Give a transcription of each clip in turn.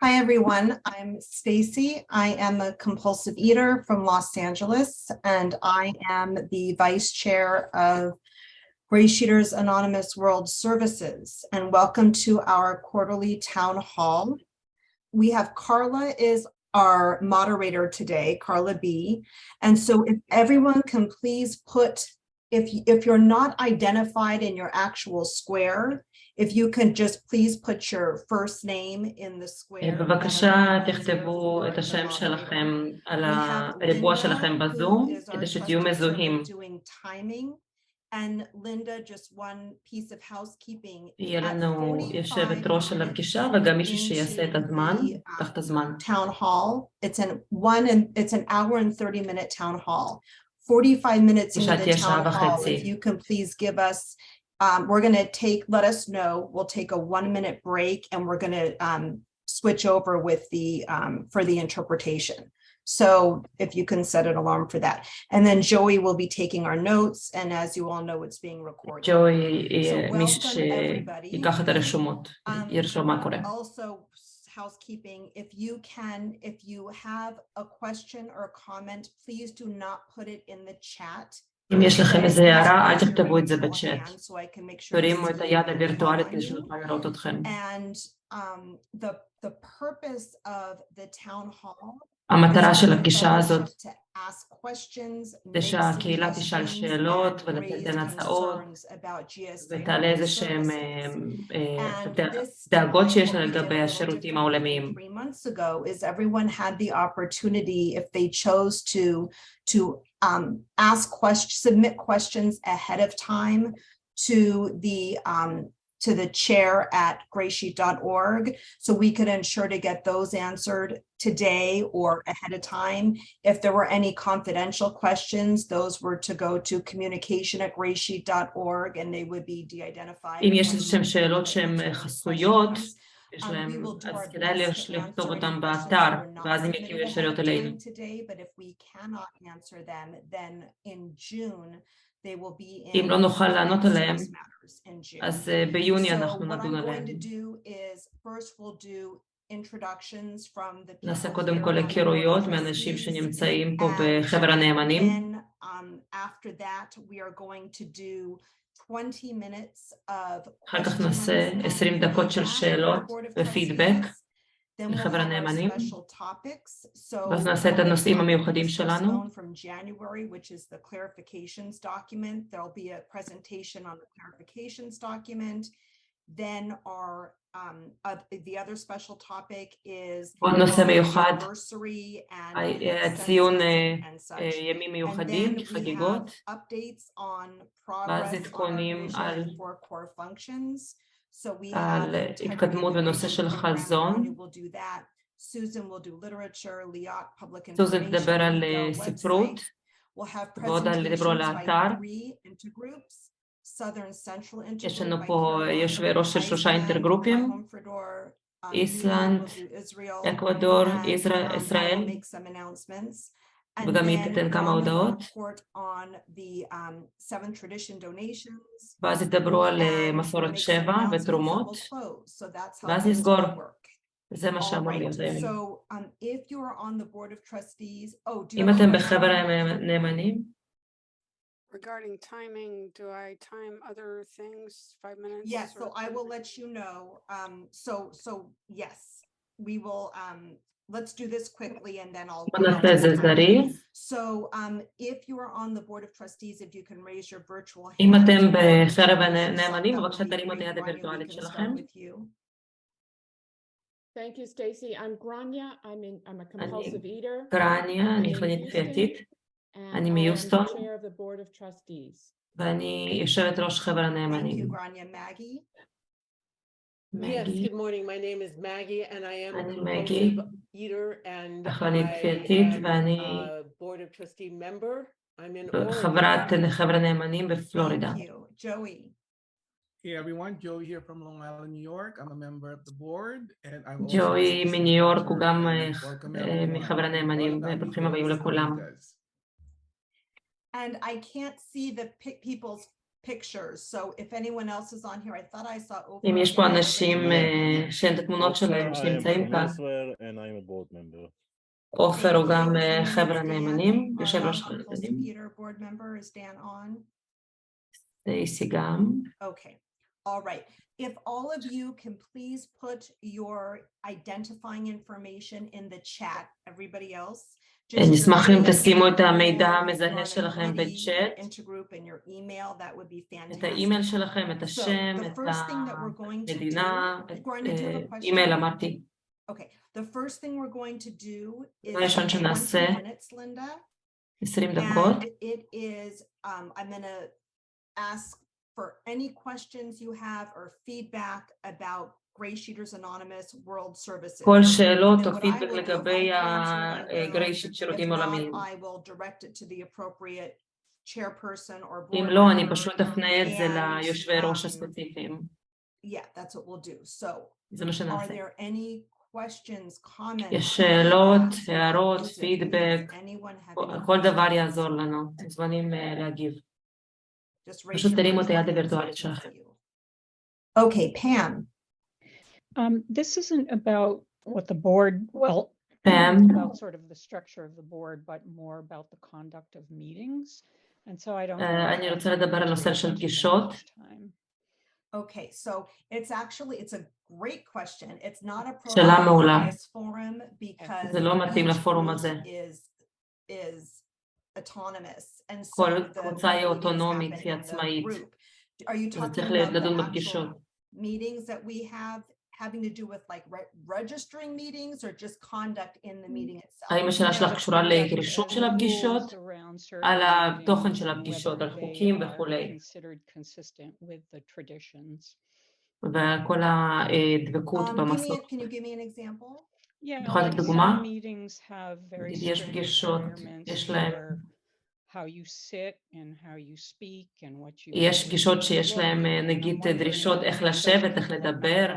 Hi, everyone. I'm Stacy. I am a compulsive eater from Los Angeles, and I am the vice chair of GreySheeters Anonymous World Services. And welcome to our quarterly town hall. We have Carla is our moderator today, Carla B. And so if everyone can please put, if you're not identified in your actual square, if you can just please put your first name in the square. בבקשה תכתבו את השם שלכם על הריבוע שלכם בזום כדי שתהיו מזוהים. And Linda, just one piece of housekeeping. יהיה לנו יושבת ראש של הפגישה וגם מישהו שיעשה את הזמן, תחת הזמן. Town hall. It's an hour and 30-minute town hall. 45 minutes into the town hall. If you can please give us, we're going to let us know. We'll take a 1-minute break and we're going to switch over with for the interpretation. So if you can set an alarm for that. And then Joey will be taking our notes. And as you all know, it's being recorded. Joey, ייקח את הרשומות, ירשום מה קורה. Also, housekeeping, if you have a question or a comment, please do not put it in the chat. אם יש לכם איזה הערה, אל תכתבו את זה בצ'אט. תרימו את היד הווירטואלית כדי שנוכל לראות אתכם. And the purpose of the town hall, המטרה של הפגישה הזאת זה שהקהילה תשאל שאלות ולתת הצעות ותעלה איזה שהם דאגות שיש לה לגבי השירותים העולמיים. 3 months ago is everyone had the opportunity, if they chose to submit questions ahead of time to the chair at GreySheet.org, so we could ensure to get those answered today or ahead of time. If there were any confidential questions, those were to go to communication@GreySheet.org and they would be de-identified. אם יש איזשהם שאלות שהן חסויות, יש להם, אז כדאי לכתוב אותם באתר, ואז הם יגיעו ישירות אלינו. But if we cannot answer them, then in June, אם לא נוכל לענות עליהם, אז ביוני אנחנו נדון עליהם. נעשה קודם כל הכירויות מאנשים שנמצאים פה בחבר הנאמנים. אחר כך נעשה 20 דקות של שאלות ופידבק לחבר הנאמנים, ואז נעשה את הנושאים המיוחדים שלנו. עוד נושא מיוחד, ציון ימים מיוחדים, חגיגות, ואז עדכונים על התקדמות בנושא של חזון. סוזן תדבר על ספרות, ועוד דיברו על האתר. יש לנו פה יושבי ראש של 3 אינטרגרופים, איסלנד, אקוודור, ישראל, וגם היא תתן כמה הודעות, ואז ידברו על מסורת 7 ותרומות, ואז נסגור. זה מה שאמור להיות היום. אם אתם בחבר הנאמנים, regarding timing, do I time other things 5 minutes? Yes, so I will let you know. So yes, we will. Let's do this quickly, and then I'll. So if you are on the board of trustees, if you can raise your virtual hand. אם אתם בחבר הנאמנים, בבקשה תרימו את היד הווירטואלית שלכם. Thank you, Stacy. I'm Grania. I'm a compulsive eater. גרניה, אני חולנית כפייתית. אני מיוסטון, ואני יושבת ראש חבר הנאמנים. Yes, good morning. My name is Maggie and I am a compulsive eater and חולנית כפייתית, ואני board of trustee member. I'm in חברת חבר הנאמנים בפלורידה. Hey everyone, Joey here from Long Island, New York. I'm a member of the board and I'm also ג'וי מניו יורק הוא גם מחבר הנאמנים, וברוכים הבאים לכולם. And I can't see the people's pictures. So if anyone else is on here, I thought I saw. אם יש פה אנשים שאין את התמונות שלהם שנמצאים כאן, and I'm a board member. עופר הוא גם חבר הנאמנים, יושב ראש חבר הנאמנים. סטייסי גם. Okay, all right. If all of you can please put your identifying information in the chat, everybody else. נשמח אם תשימו את המידע המזהה שלכם בצ'אט, את האימייל שלכם, את השם, את המדינה, אימייל אמרתי. Okay, the first thing we're going to do is 20 minutes, Linda. 20 דקות. And it is, I'm going to ask for any questions you have or feedback about GreySheeters Anonymous World Services. כל שאלות או פידבק לגבי ה-GreySheet שירותים עולמיים. I will direct it to the appropriate chairperson or board אם לא, אני member. פשוט אפנה את זה ליושבי ראש הספציפיים. Yeah, that's what we'll do. So, זה מה are שנעשה. there any questions, comments? יש שאלות, הערות, פידבק, כל דבר יעזור לנו. מוזמנים להגיב. פשוט תרימו את היד הווירטואלית שלכם. Okay, Pam. This isn't about what the board, well, Pam. about sort of the structure of the board, but more about the conduct of meetings. And so I don't. אני רוצה לדבר על נושא של פגישות. Okay, so it's a great question. It's not a שאלה מעולה. forum because זה לא מתאים לפורום הזה. is autonomous and so כל the קבוצה היא meetings אוטונומית, happen היא in the עצמאית. group. Are you אז talking צריך about לדון the בפגישות. actual meetings that we have having to do with like registering meetings or just conduct in the meeting itself? האם השאלה שלך קשורה לרישום של הפגישות, על התוכן של הפגישות, על חוקים וכולי, ועל כל הדבקות במסורת. Can you give me an example? יכולה לתת דוגמה? יש פגישות, יש להם... how you sit and how you speak and what you יש פגישות שיש להם נגיד דרישות איך לשבת, איך לדבר.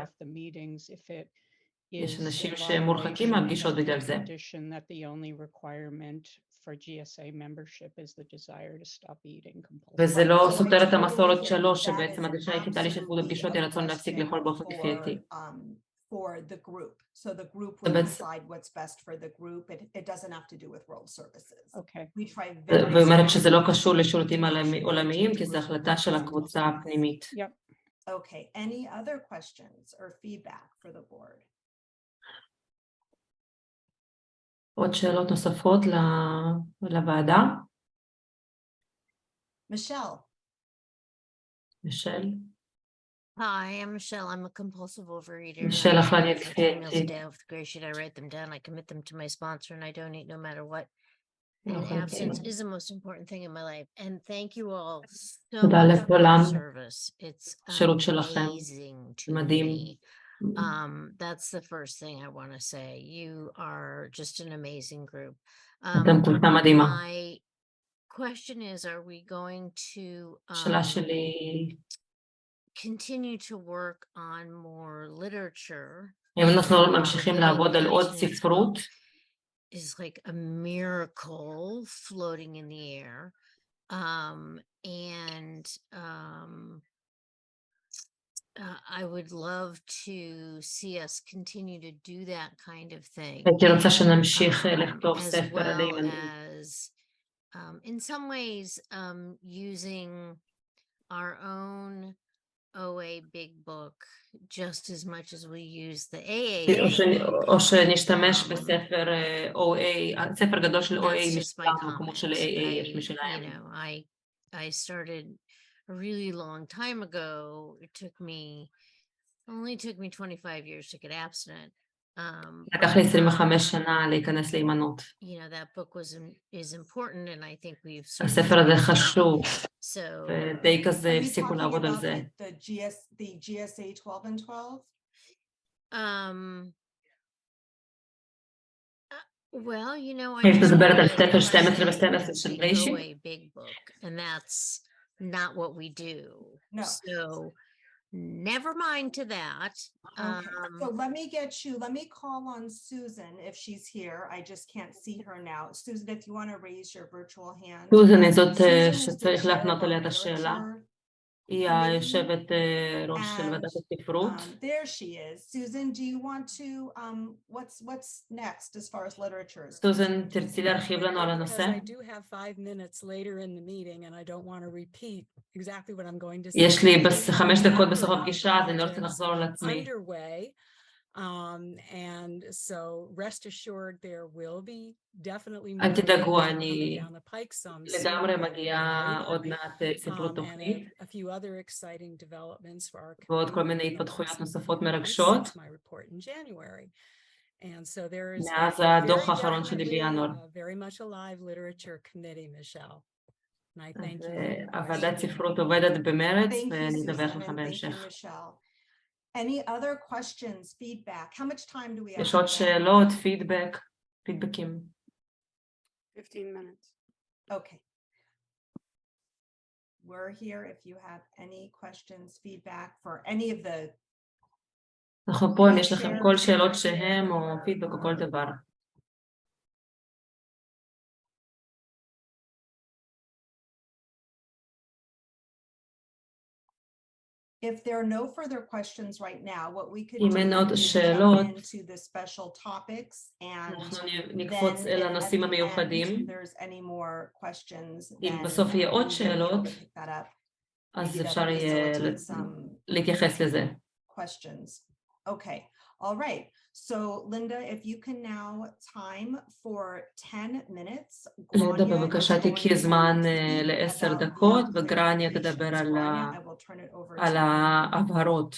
יש אנשים שמורחקים מהפגישות בגלל זה. וזה לא סותר את המסורת שלו, שבעצם הדרישה היחידה להשתתפות בפגישות היא רצון להפסיק לאכול באופן כפייתי. For the group. So the group will decide what's best for the group. It doesn't have to do with world services. Okay. We try very ואומרת שזה לא קשור לשירותים עולמיים, כי זו החלטה של הקבוצה הפנימית. Yep. Okay. Any other questions or feedback for the board? עוד שאלות נוספות לוועדה? Michelle. מישל? Hi, I'm Michelle. I'm a compulsive overeater. Michelle, I אחלה write my emails נתחיל. down with the GreySheet. I write them down. I commit them to my sponsor, and I donate no matter what. And Okay. absence is the most important thing in my life. And thank you all so תודה much for לכולם. your service. It's שירות שלכם. amazing to מדהים. me. That's the first thing I want to say. You are just an amazing group. אתם קבוצה מדהימה. My question is, are we going to השאלה שלי, continue to work on more literature? אם אנחנו ממשיכים לעבוד על עוד ספרות, Is like a miracle floating in the air. I would love to see us continue to do that kind of thing. הייתי רוצה שנמשיך לכתוב As ספר על well הימנים. as, in some ways, using our own OA big book just as much as we use the AA. או שנשתמש בספר OA, ספר גדול של OA That's just my משלנו, כמו comment. של AA יש משלהם. You know, I started a really long time ago. It only took me 25 years to get abstinent. לקח לי 25 שנה להיכנס להימנעות. You know, that book is important, and I think we've הספר הזה חשוב, so ודי כזה Are we הפסיקו talking לעבוד על about זה. the GSA 12 and 12? Well, you know, I יש just לדברת על read ספר the 12 ו-12 של the GreySheet? OA big book, and that's not what we do. No. So never mind to that. Okay, so let me call on Susan if she's here. I just can't see her now. Susan, if you want to raise your virtual hand. סוזן היא זאת Susan is the שצריך chair of להפנות our אליה את השאלה. literature היא היושבת ראש של ועדת הספרות. There she is. Susan, do you want to, what's next as far as literature is סוזן, תרצי להרחיב לנו על הנושא? Because I do have 5 minutes later in the meeting and I don't want to repeat exactly what I'm going to say. יש לי I do have 5 דקות a בסוף number of הפגישה, אז אני לא רוצה projects לחזור על עצמי. underway. And so rest assured there will be definitely אל more תדאגו, coming אני down the pike some לגמרי sooner than מגיעה later. עוד מעט ספרות תוכנית, And a few other exciting developments for our ועוד כל committee מיני in the התפתחויות last נוספות months מרגשות, since my report in January. And so there is מאז a הדוח very האחרון שלי definitely בינואר. a very much alive literature committee, Michelle. And I thank אז you for your הוועדת question. ספרות עובדת במרץ, Thank you, ואני אדווח Susan, לכם and thank you, בהמשך. Michelle. Any other questions, feedback? How much time do we have? יש עוד שאלות, פידבקים. 15 minutes. Okay. We're here if you have any questions, feedback for any of the. אנחנו פה אם יש לכם כל שאלות שהם או פידבק או כל דבר. If there are no further questions right now, what we could אם אין עוד do is שאלות, jump into the special topics and אנחנו then נקפוץ אל if at הנושאים the המיוחדים. end there's any more questions, אם then בסוף יהיה עוד we will be able שאלות, to pick that up. אז Maybe אפשר that'll יהיה facilitate some להתייחס לזה. questions. Okay, all right. So Linda, if you can now time for 10 minutes. לינדה, Grania is בבקשה going תיקחי to זמן speak ל10 about the דקות, וגרניה clarifications. תדבר Grania, I will turn it over על to you. ההבהרות.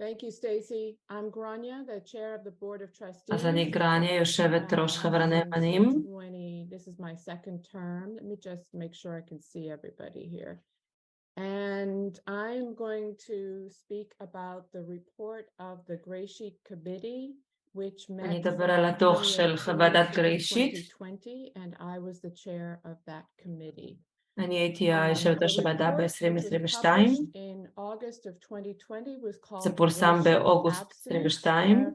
Thank you, Stacy. I'm Grania, the chair of the board of trustees. אז אני גרניה, יושבת ראש חבר הנאמנים. This is my second term. Let me just make sure I can see everybody here. And I'm going to speak about the report of the GreySheet committee, which met אני אדבר על הדוח של ועדת GreySheet. 2020, and I was the chair of that committee. אני הייתי היושבת ראש הוועדה ב-2022. זה פורסם באוגוסט 22.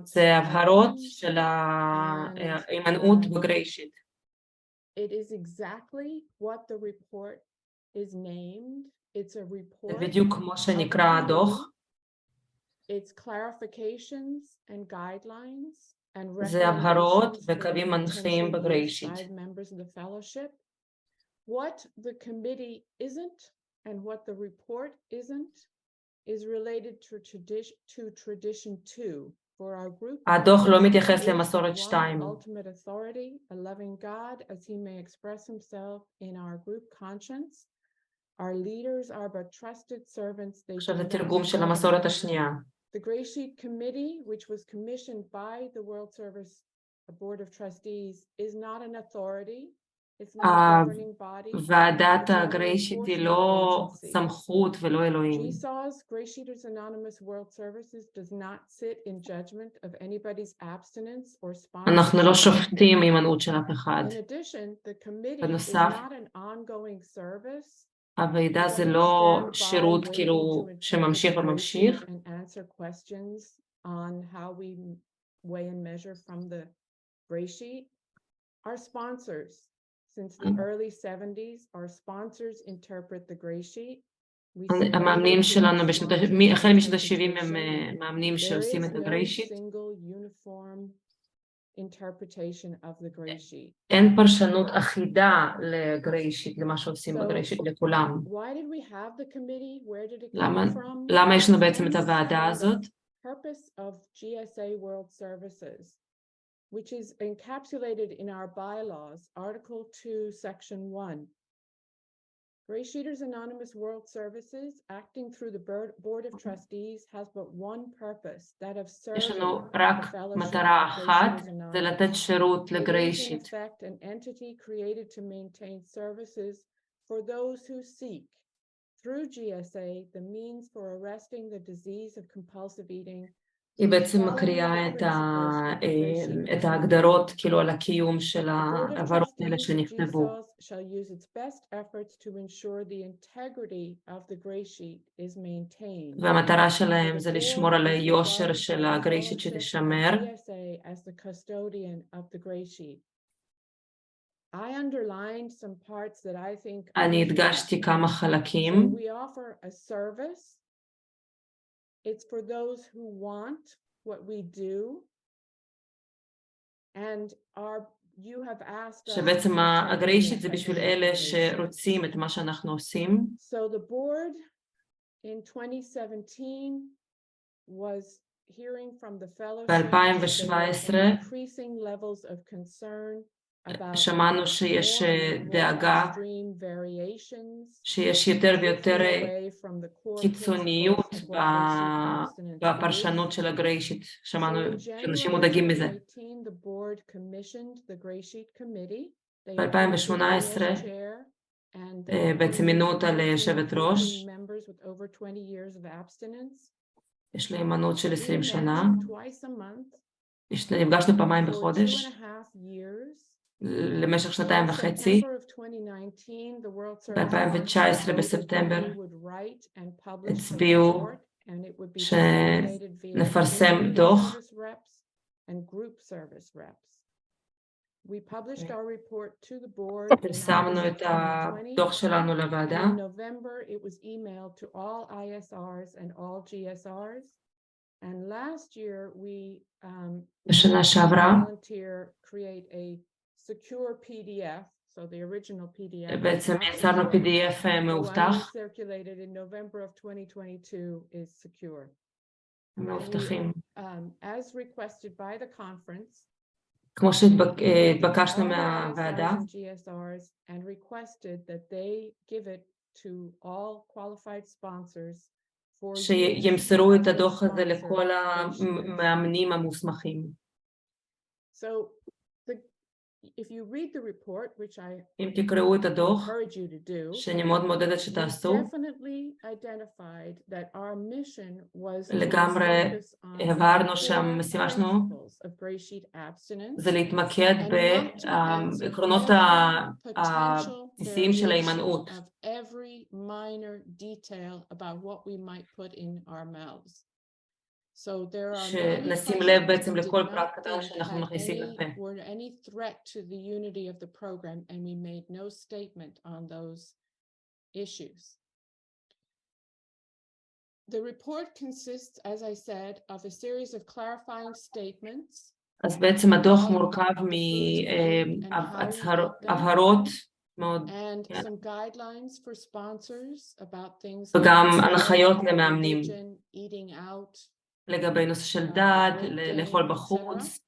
זה הבהרות של ההימנעות בגריישיט. It is exactly what the report is named. It's a report. זה בדיוק כמו שנקרא הדוח. It's clarifications and guidelines and זה הבהרות recommendations וקווים מנחים בגריישיט. by members of the fellowship. What the committee isn't and what the report isn't is related to tradition 2 for our group. הדוח לא מתייחס למסורת 2. Ultimate authority, a loving God as he may express himself in our group conscience. Our leaders are but trusted servants. עכשיו זה תרגום של המסורת השנייה. The GreySheet committee, which was commissioned by the World Service Board of Trustees, is not an authority. It's not a governing body. ועדת הגריישיט היא לא סמכות ולא אלוהים. GSA's GreySheeters Anónimos World Services does not sit in judgment of anybody's abstinence or sponsorship. אנחנו לא שופטים הימנעות של אף אחד. In addition, the committee is בנוסף, not an ongoing service. הוועידה זה לא שירות כאילו שממשיך וממשיך. And answer questions on how we weigh and measure from the GreySheet. Our sponsors, since the early 70s, our sponsors interpret the GreySheet. המאמנים שלנו החל משנות ה-70 הם מאמנים שעושים את הגריישיט. אין פרשנות אחידה לגריישיט, למה שעושים בגריישיט לכולם. למה ישנו בעצם את הוועדה הזאת? Purpose of GSA World Services, which is encapsulated in our bylaws, Article 2, Section 1. GreySheeters Anonymous World Services, acting through the Board of Trustees, has but one purpose, that of serving יש לנו רק מטרה אחת, זה לתת שירות לגריישיט. It is in effect an entity created to maintain services for those who seek, through GSA, the means for arresting the disease of compulsive eating. היא בעצם מקריאה את ההגדרות כאילו על הקיום של העברות האלה שנכתבו. והמטרה שלהם זה לשמור על היושר של הגריישיט שתשמר. I underlined some parts that I think אני are הדגשתי important. כמה So חלקים. we offer a service. It's for those who want what we do. And you have asked us שבעצם to check הגריישיט in זה with בשביל the אלה information. שרוצים את מה שאנחנו עושים. So the board in 2017 was hearing from the fellowship that there are increasing levels of concern about שמענו שיש more and more דאגה, extreme variations שיש יותר ויותר drifting away from the core קיצוניות principles of what GreySheet abstinence בפרשנות is. של הגריישיט. שמענו So in שאנשים January מודאגים מזה. 2018, the board commissioned the GreySheet committee. They ב-2018 appointed me as chair, and they בעצם מינו אותה ליושבת ראש. members with over 20 years of abstinence. יש לי הימנעות של 20 We met שנה. twice a month נפגשנו פעמיים for בחודש 2.5 years. למשך שנתיים In וחצי. September of 2019, the World Services ב-2019 voted בספטמבר that we would write and publish the הצביעו report, and it would be disseminated via שנפרסם community דוח. service reps and group service reps. We published our report to the board in פרסמנו August את 2020, הדוח שלנו לוועדה. and in November it was emailed to all ISRs and all GSRs. And last year we בשנה שעברה volunteer create a secure PDF, so the original PDF is בעצם not יצרנו secure. PDF The one we מאובטח. circulated in November of 2022 is secure. מאובטחים. As requested by the conference, כמו שהתבקשנו all the מהוועדה, ISRs and GSRs and requested that they give it to all qualified sponsors for use שימסרו את as they הדוח הזה sponsor לכל GreySheeters. המאמנים המוסמכים. So if you read the report, which I אם תקראו את הדוח, encourage you to do, שאני מאוד מעודדת we שתעשו, definitely identified that our mission was to לגמרי focus on הבהרנו core שהמשימה שלנו principles of GreySheet abstinence זה להתמקד and not to answer בעקרונות every potential הבסיסיים של variation ההימנעות. of every minor detail about what we might put in our mouths. So there are many שנשים לב questions בעצם we did לכל not פרט קטן think שאנחנו had מכניסים לפה. were any threat to the unity of the program, and we made no statement on those issues. The report consists, as I said, of a series of clarifying statements. אז בעצם הדוח מורכב מהבהרות מאוד, and some guidelines for sponsors about things וגם like הנחיות למאמנים religion, eating out, לגבי נושא של דת, לאכול בחוץ,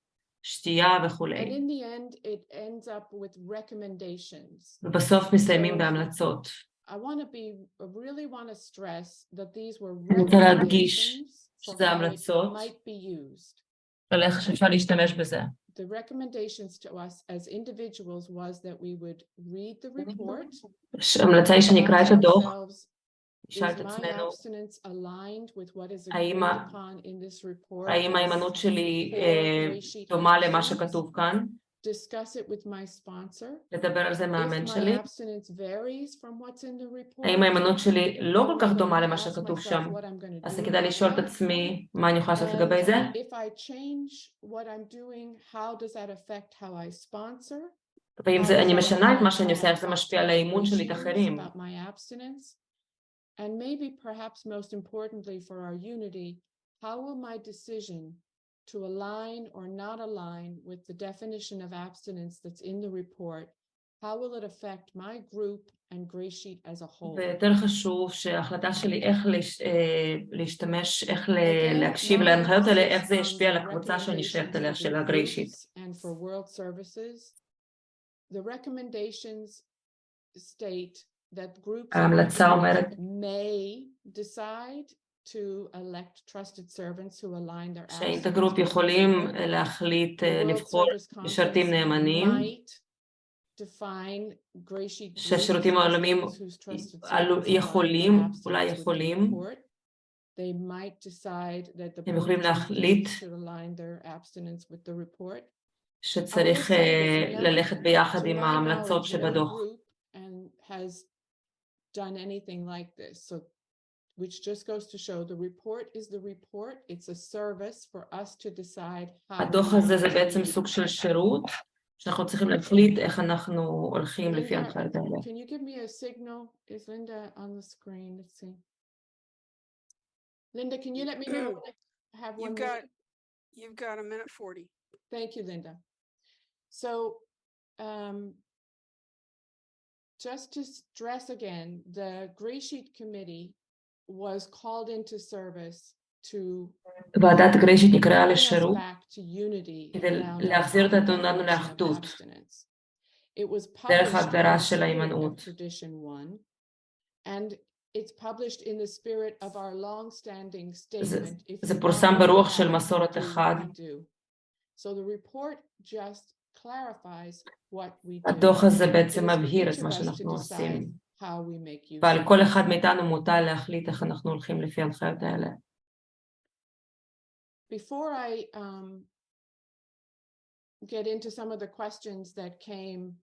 שתייה וכולי. and in the end it ends up with recommendations. ובסוף מסיימים בהמלצות. I really want to stress that these were אני רוצה להדגיש recommendations for שזה how it המלצות, might be used. על איך שאפשר להשתמש בזה. The recommendations to us as individuals was that we would read the report. המלצה היא שנקרא את הדוח, Is נשאל את my עצמנו, abstinence aligned with what is האם agreed upon in this report? האם ההימנעות שלי דומה למה שכתוב כאן? Discuss it with my sponsor. לדבר על זה מהמאמן If my שלי. abstinence varies from what's in the report, האם ההימנעות שלי לא כל כך דומה למה ask שכתוב myself שם? what I'm going to אז do כדאי about לשאול את that. עצמי מה אני יכולה לעשות And לגבי זה. if I change what I'm doing, how does that affect how I sponsor? ואם How does אני that משנה את מה affect שאני how עושה, I איך זה talk משפיע to על my האימון שלי את GreySheeters אחרים. about my abstinence? And maybe perhaps most importantly for our unity, how will my decision to align or not align with the definition of abstinence that's in the report, how will it affect my group and GreySheet as a whole? ויותר חשוב שההחלטה שלי איך להשתמש, איך להקשיב להנחיות האלה, איך זה ישפיע על הקבוצה שאני שייכת אליה של הגריישיט. And for world services, the recommendations state that groups ההמלצה אומרת may decide to elect trusted servants who align their abstinence. שהאינטגרופ יכולים להחליט לבחור משרתים נאמנים, שהשירותים העולמיים יכולים, אולי יכולים, הם יכולים להחליט שצריך ללכת ביחד עם ההמלצות שבדוח. Done anything like this, so which just goes to show the report is the report. It's a service for us to decide how. הדוח הזה זה בעצם סוג של שירות, שאנחנו צריכים להחליט איך אנחנו הולכים לפי Linda, ההנחיות האלה. can you give me a signal? Is Linda on the screen? Let's see. Linda, can you let me know when I have 1 minute? You've got 1:40. Thank you, Linda. So, just to stress again, the GreySheet committee was called into service to ועדת גריישיט נקראה bring us לשירות back to unity כדי around our להחזיר את common אותנו definition of לאחדות abstinence. It was דרך published in ההגדרה the של spirit ההימנעות. of tradition 1, and it's published in the spirit of our long-standing statement. If זה you פורסם want what we ברוח have, של מסורת do אחד. what we do. So the report just clarifies what we do. הדוח הזה בעצם It is for מבהיר each את of מה us to שאנחנו עושים. decide how we make use ועל of כל it. אחד מאיתנו מוטל להחליט איך אנחנו הולכים לפי ההנחיות האלה. Before I get into some of the questions that came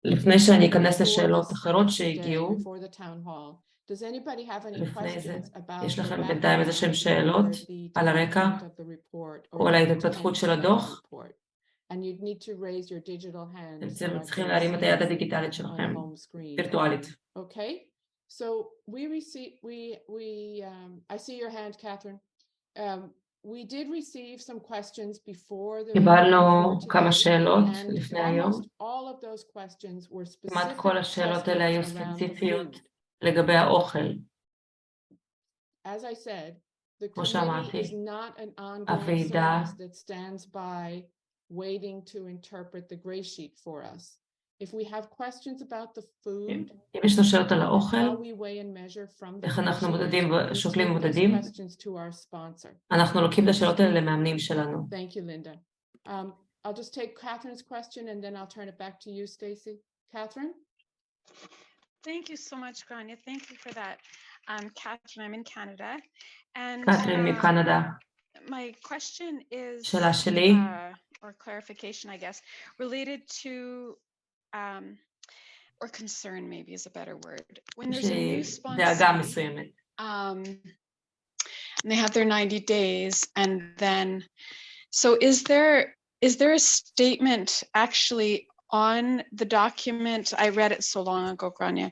לפני שאני אכנס before לשאלות this אחרות today, שהגיעו, before the town hall, does anybody have any לפני זה, questions about יש the לכם בינתיים איזה שהם background שאלות or the על הרקע development of the report or או על the ההתפתחות intent של of הדוח? the report? And you'd need to raise your digital hand so אתם I צריכים can להרים את see היד it הדיגיטלית on שלכם, home screen. וירטואלית. Okay, so I see your hand, Catherine. We did receive some questions before קיבלנו before כמה today, שאלות and לפני היום. almost all of those questions were כמעט specific כל השאלות האלה היו questions around the ספציפיות food. לגבי האוכל. As I said, the כמו committee שאמרתי, is not an ongoing הוועדה service that stands by waiting to interpret the GreySheet for us. If we have questions about the food, אם יש לנו שאלות על האוכל, how we weigh and measure from the איך אנחנו GreySheet, מודדים we ושוקלים take those מודדים, questions to our sponsor. אנחנו לוקחים את השאלות האלה למאמנים שלנו. Thank you, Linda. I'll just take Catherine's question and then I'll turn it back to you, Stacy. Catherine? Thank you so much, Grania. Thank you for that. Catherine, I'm in Canada. And קתרין מקנדה. my question is, שאלה שלי, or clarification, I guess, related to, or concern maybe is a better word. When there's a new דאגה sponsee, מסוימת. and they have their 90 days, and then, so is there a statement actually on the document? I read it so long ago, Grania,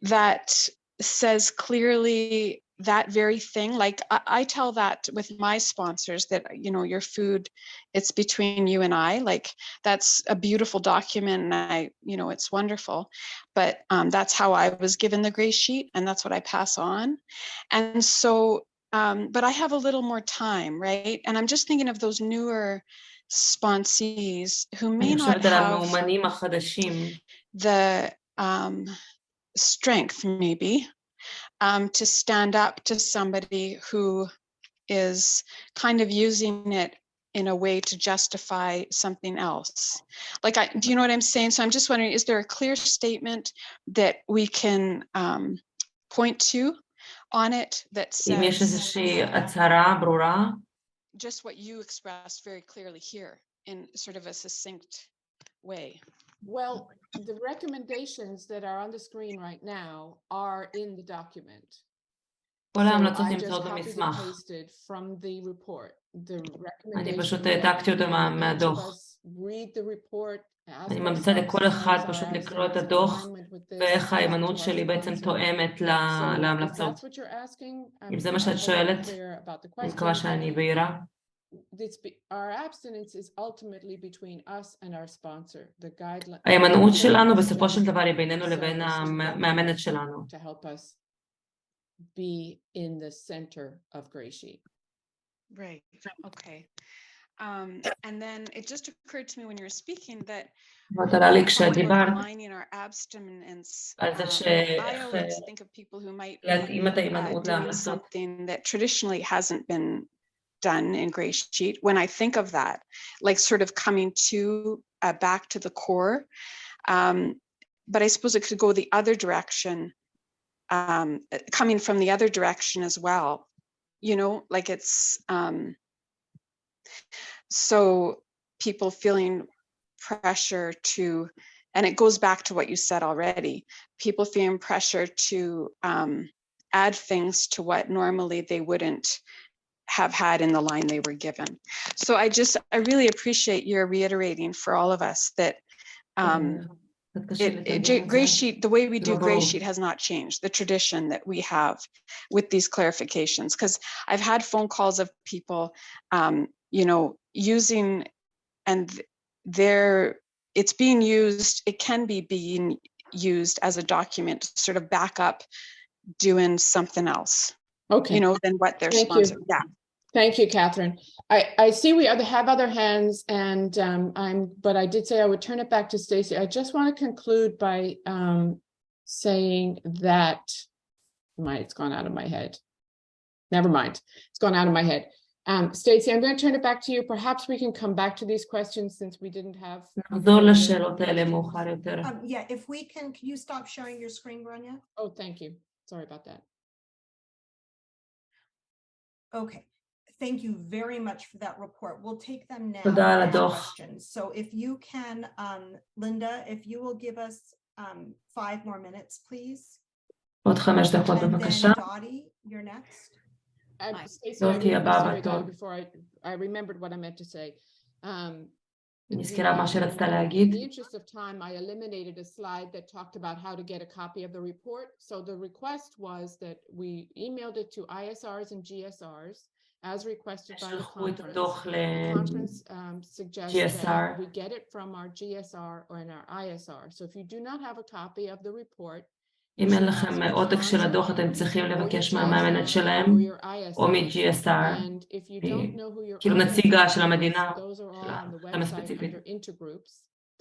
that says clearly that very thing. Like I tell that with my sponsors that, you know, your food, it's between you and I. Like that's a beautiful document, and you know, it's wonderful. But that's how I was given the GreySheet, and that's what I pass on. And so, but I have a little more time, right? And I'm just thinking of those newer sponsees who may not have the strength, maybe, to stand up to somebody who is kind of using it in a way to justify something else. Like, do you know what I'm saying? So I'm just wondering, is there a clear statement that we can point to on it that says just what you expressed very clearly here in sort of a succinct way? Well, the recommendations that are on the screen right now are in the document. So I just copied and pasted from the report. The recommendation that each of us read the report. אני ממליצה לכל אחד פשוט לקרוא את הדוח ואיך ההימנעות שלי בעצם תואמת להמלצות. אם זה מה שאת שואלת, אני מקווה שאני בהירה. Our abstinence is ultimately between us and our sponsor. The guideline. ההימנעות שלנו בסופו של דבר היא בינינו לבין המאמנת שלנו. To help us be in the center of GreySheet. Right. Okay. And then it just occurred to me when you were speaking that aligning our abstinence, I always think of people who might be doing something that traditionally hasn't been done in GreySheet. When I think of that, like sort of coming to back to the core, but I suppose it could go the other direction, coming from the other direction as well, you know, like it's so people feeling pressure to, and it goes back to what you said already, people feeling pressure to add things to what normally they wouldn't have had in the line they were given. So I really appreciate your reiterating for all of us that GreySheet, the way we do GreySheet has not changed, the tradition that we have with these clarifications, because I've had phone calls of people, using, and it's being used, it can be being used as a document to sort of back up doing something else, than what they're sponsored. Yeah. Thank you, Catherine. I see we have other hands, and but I did say I would turn it back to Stacy. I just want to conclude by saying that it's gone out of my head. Never mind. It's gone out of my head. Stacy, I'm going to turn it back to you. Perhaps we can come back to these questions since we didn't have. Yeah, if we can you stop sharing your screen, Grania? Oh, thank you. Sorry about that. Okay. Thank you very much for that report. We'll take them now. Questions. So if you can, Linda, if you will give us 5 more minutes, please. עוד 5 דקות בבקשה. Dottie, you're next. Stacey, before I remembered what I meant to say. נזכרה מה שרצתה להגיד. In the interest of time, I eliminated a slide that talked about how to get a copy of the report. So the request was that we emailed it to ISRs and GSRs as requested by the conference. The conference suggests that we get it from our GSR or in our ISR. So if you do not have a copy of the report, אם אין לכם עותק של הדוח, אתם צריכים לבקש מהמאמנת שלהם או מ-GSR, כאילו נציגה של המדינה, של הספציפית.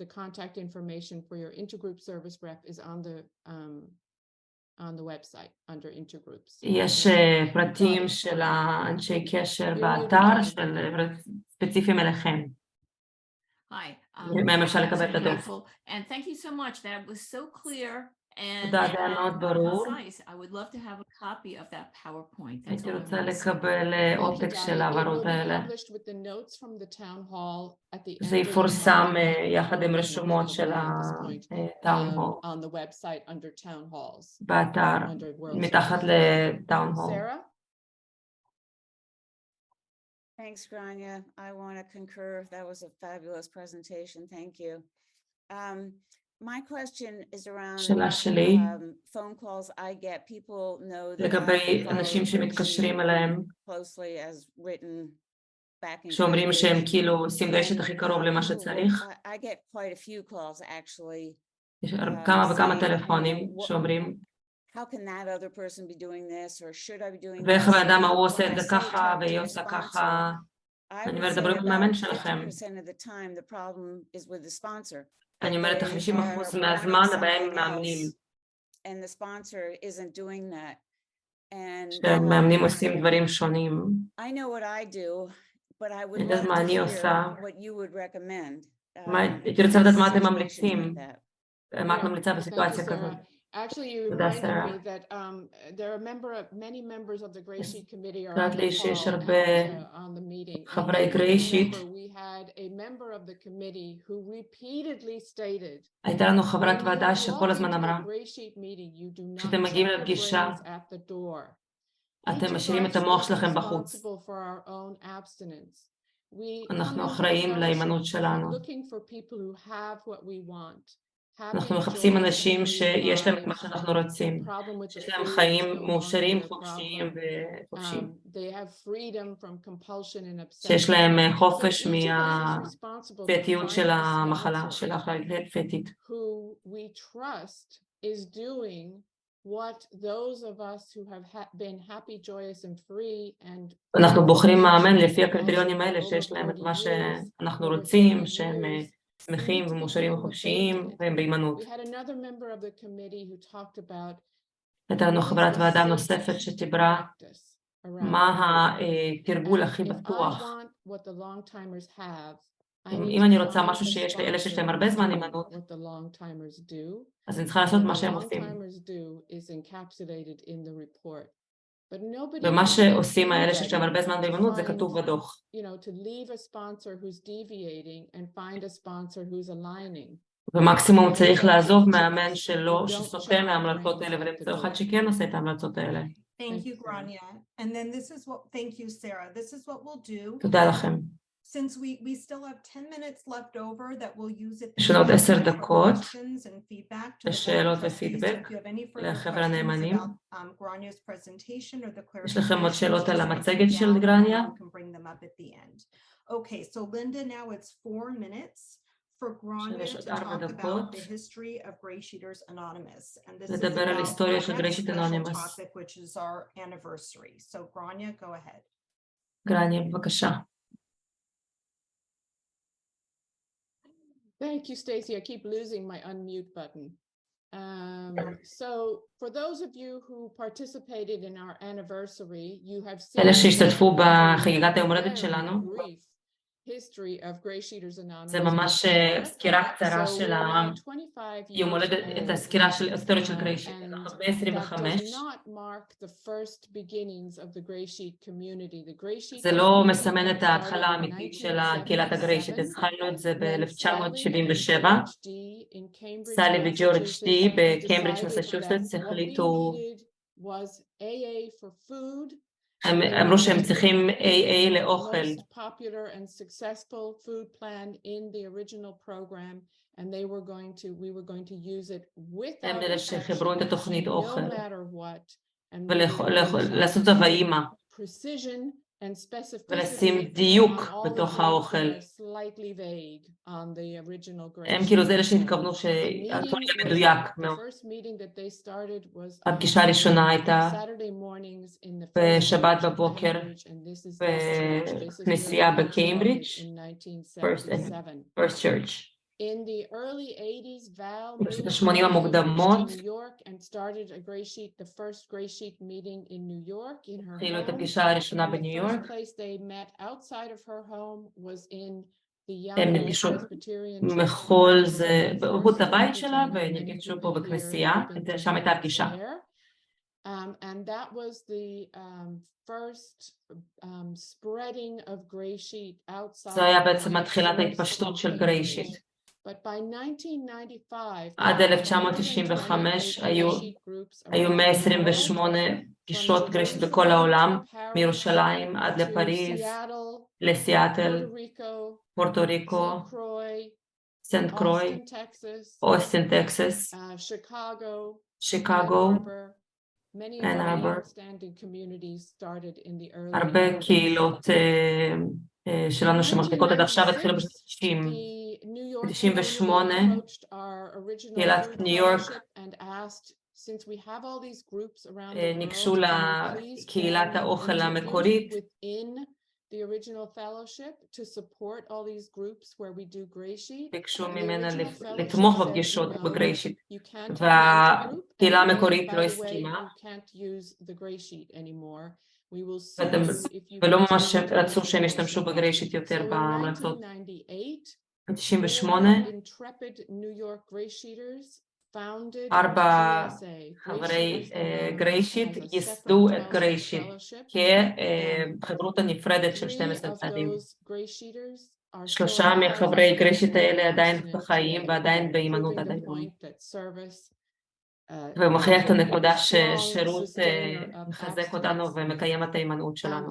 The contact information for your intergroup service rep is on the website under intergroups. יש פרטים של האנשי קשר באתר של ספציפיים אליכם. מהם אפשר לקבל את הדוח. And thank you so much. That was so clear. And I would love to have a copy of that PowerPoint. הייתי רוצה לקבל עותק של העברות האלה. זה יפורסם יחד עם רשומות של הטאון הול. באתר, מתחת לטאון הול. Thanks, Grania. I want to concur. That was a fabulous presentation. Thank you. My question is around phone calls I get. People know that לגבי אנשים שמתקשרים אליהם, closely as written back in שאומרים שהם כאילו עושים רשת הכי קרוב למה שצריך. I get quite a few calls actually. יש כמה וכמה טלפונים שאומרים, how can that other person be doing this or should I be doing this? ואיך האדם ההוא עושה את זה ככה והיא עושה ככה. אני אומרת, דברו עם המאמן שלכם. אני אומרת, 50% מהזמן הבאים מאמנים. שהמאמנים עושים דברים שונים. אני יודעת מה אני עושה. הייתי רוצה לדעת מה אתם ממליצים. מה את ממליצה בסיטואציה כזאת? Actually, you reminded me that there are many members of the GreySheet committee are on the meeting. We had a member of the committee who repeatedly stated, הייתה לנו חברת ועדה שכל הזמן אמרה, כשאתם מגיעים לפגישה, אתם משאירים את המוח שלכם בחוץ. אנחנו אחראים להימנעות שלנו. אנחנו מחפשים אנשים שיש להם את מה שאנחנו רוצים, שיש להם חיים מאושרים, חופשיים וחופשיים, שיש להם חופש מהפתיות של המחלה, של האחריות פתית. אנחנו בוחרים מאמן לפי הקריטריונים האלה, שיש להם את מה שאנחנו רוצים, שהם שמחים ומאושרים וחופשיים והם בהימנעות. הייתה לנו חברת ועדה נוספת שדיברה מה התרגול הכי בטוח. אם אני רוצה משהו שיש לאלה שיש להם הרבה זמן הימנעות, אז אני צריכה לעשות מה שהם עושים. ומה שעושים האלה שיש להם הרבה זמן בהימנעות זה כתוב בדוח. ומקסימום צריך לעזוב מאמן שלו שסוטה מההמלצות האלה ולמצוא אחד שכן עושה את ההמלצות האלה. Thank you, Sarah. Grania. And then this is what, thank you, Sarah. This is what we'll do. תודה לכם. Since we still have 10 minutes left over that we'll use it. יש לנו עוד 10 for דקות questions and feedback to the board לשאלות of trustees. ופידבק If you have any further לחבר questions הנאמנים. about Grania's presentation or the יש לכם עוד clarifications, שאלות על just write them המצגת של down and גרניה? we can bring them up at the end. Okay, so Linda, now it's 4 minutes for Grania יש to עוד talk 4 about דקות the history of GreySheeters Anonymous. And this is לדבר על about היסטוריה our של next GreySheet special Anonymous. topic, which is our anniversary. So Grania, go ahead. גרניה, בבקשה. Thank you, Stacy. I keep losing my unmute button. So for those of you who participated in our anniversary, you have seen אלה שהשתתפו a בחגיגת היום הולדת very שלנו, brief history of GreySheeters Anonymous. זה ממש סקירה קצרה של היום הולדת, את הסקירה של ההיסטוריה של GreySheet. אנחנו בני 25. זה לא מסמן את ההתחלה האמיתית של קהילת הגריישיט. התחלנו את זה ב-1977. סלי וג'ורג' די בקיימברידג' מסצ'וסטס החליטו, הם אמרו שהם צריכים AA לאוכל. הם אלה שחיברו את התוכנית אוכל ולעשות אותה באימא ולשים דיוק בתוך האוכל. הם כאילו זה אלה שהתכוונו שהכל יהיה מדויק מאוד. הפגישה הראשונה הייתה בשבת בבוקר בכנסייה בקיימברידג', First Church. בשנות ה-80 המוקדמות התחילו את הפגישה הראשונה בניו יורק. הם נפגשו מחוץ לבית שלה ונפגשו פה בכנסייה, שם הייתה הפגישה. And that was the first spreading of GreySheet outside. זה היה בעצם מתחילת ההתפשטות של GreySheet. עד 1995 היו 128 פגישות GreySheet בכל העולם, מירושלים עד לפריז, לסיאטל, פורטו ריקו, סנט קרוי, אוסטין, טקסס, שיקגו, אנ ארבר. הרבה קהילות שלנו שמחזיקות עד עכשיו התחילו ב-90. ב-98 קהילת ניו יורק ניגשו לקהילת האוכל המקורית ביקשו ממנה לתמוך בפגישות בגריישיט והקהילה המקורית לא הסכימה ולא ממש רצו שהם ישתמשו בגריישיט יותר בהמלצות. ב-98 4 חברי GreySheet ייסדו את GreySheet כחברות הנפרדת של 12 צעדים. 3 מחברי GreySheet האלה עדיין בחיים ועדיין בהימנעות עד היום. ומוכיח את הנקודה ששירות מחזק אותנו ומקיים את ההימנעות שלנו.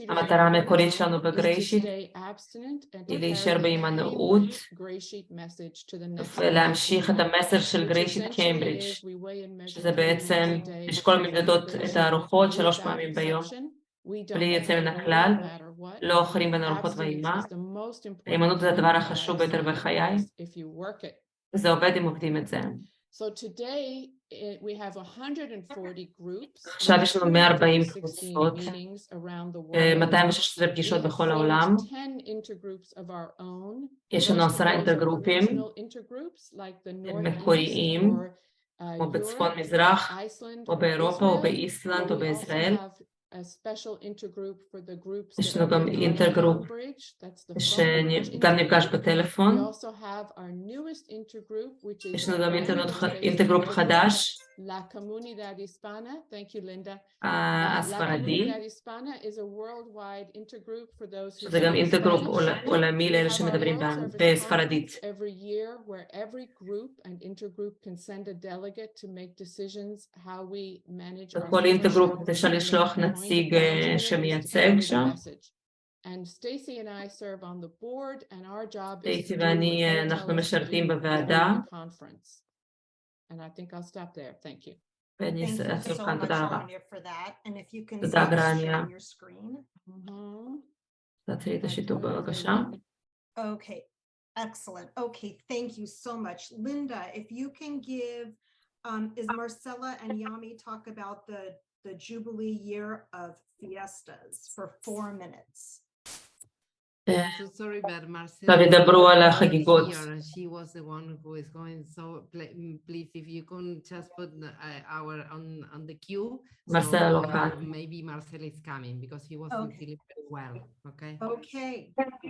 המטרה המקורית שלנו בגריישיט היא להישאר בהימנעות ולהמשיך את המסר של GreySheet קיימברידג' שזה בעצם לשקול ממדדות את הארוחות 3 פעמים ביום בלי יוצא מן הכלל, לא אוכלים בין ארוחות ואימה. ההימנעות זה הדבר החשוב ביותר בחיי. זה עובד אם עובדים את זה. עכשיו יש לנו 140 קבוצות, 216 פגישות בכל העולם. יש לנו 10 אינטרגרופים מקוריים, כמו בצפון מזרח, או באירופה, או באיסלנד, או בישראל. יש לנו גם אינטרגרופ שגם נפגש בטלפון. יש לנו גם אינטרגרופ חדש La comunidad hispana, thank you, Linda. La הספרדי, comunidad hispana is a worldwide intergroup for those who שזה גם speak אינטגרופ Spanish. עולמי לאלה We have our שמדברים World Service בספרדית. Conference every year where every group and intergroup can send a delegate to make decisions how we manage our בכל אינטגרופ membership אפשר and make לשלוח a point of נציג mentioning it שמייצג and שם. the message. And Stacy and I serve on the board, and our job is סטייסי to do what ואני they tell אנחנו us to משרתים do בוועדה. during the conference. And I think I'll stop there. Thank you. Thank you ואני so כאן, much, תודה רבה. Grania, for that. And if you can תודה, stop גרניה. sharing your screen. תעצרי את השיתוף בבקשה. Okay, excellent. Okay, thank you so much. Linda, if you can give, is Marcella and Yami talk about the Jubilee year of fiestas for 4 minutes? I'm so sorry, but עכשיו Marcela ידברו על is החגיגות. here, and she was the one who is going. So please, if you can just put our on the queue. Marcela לא So כאן. maybe Marcela is coming because he wasn't feeling very well. Okay. Okay,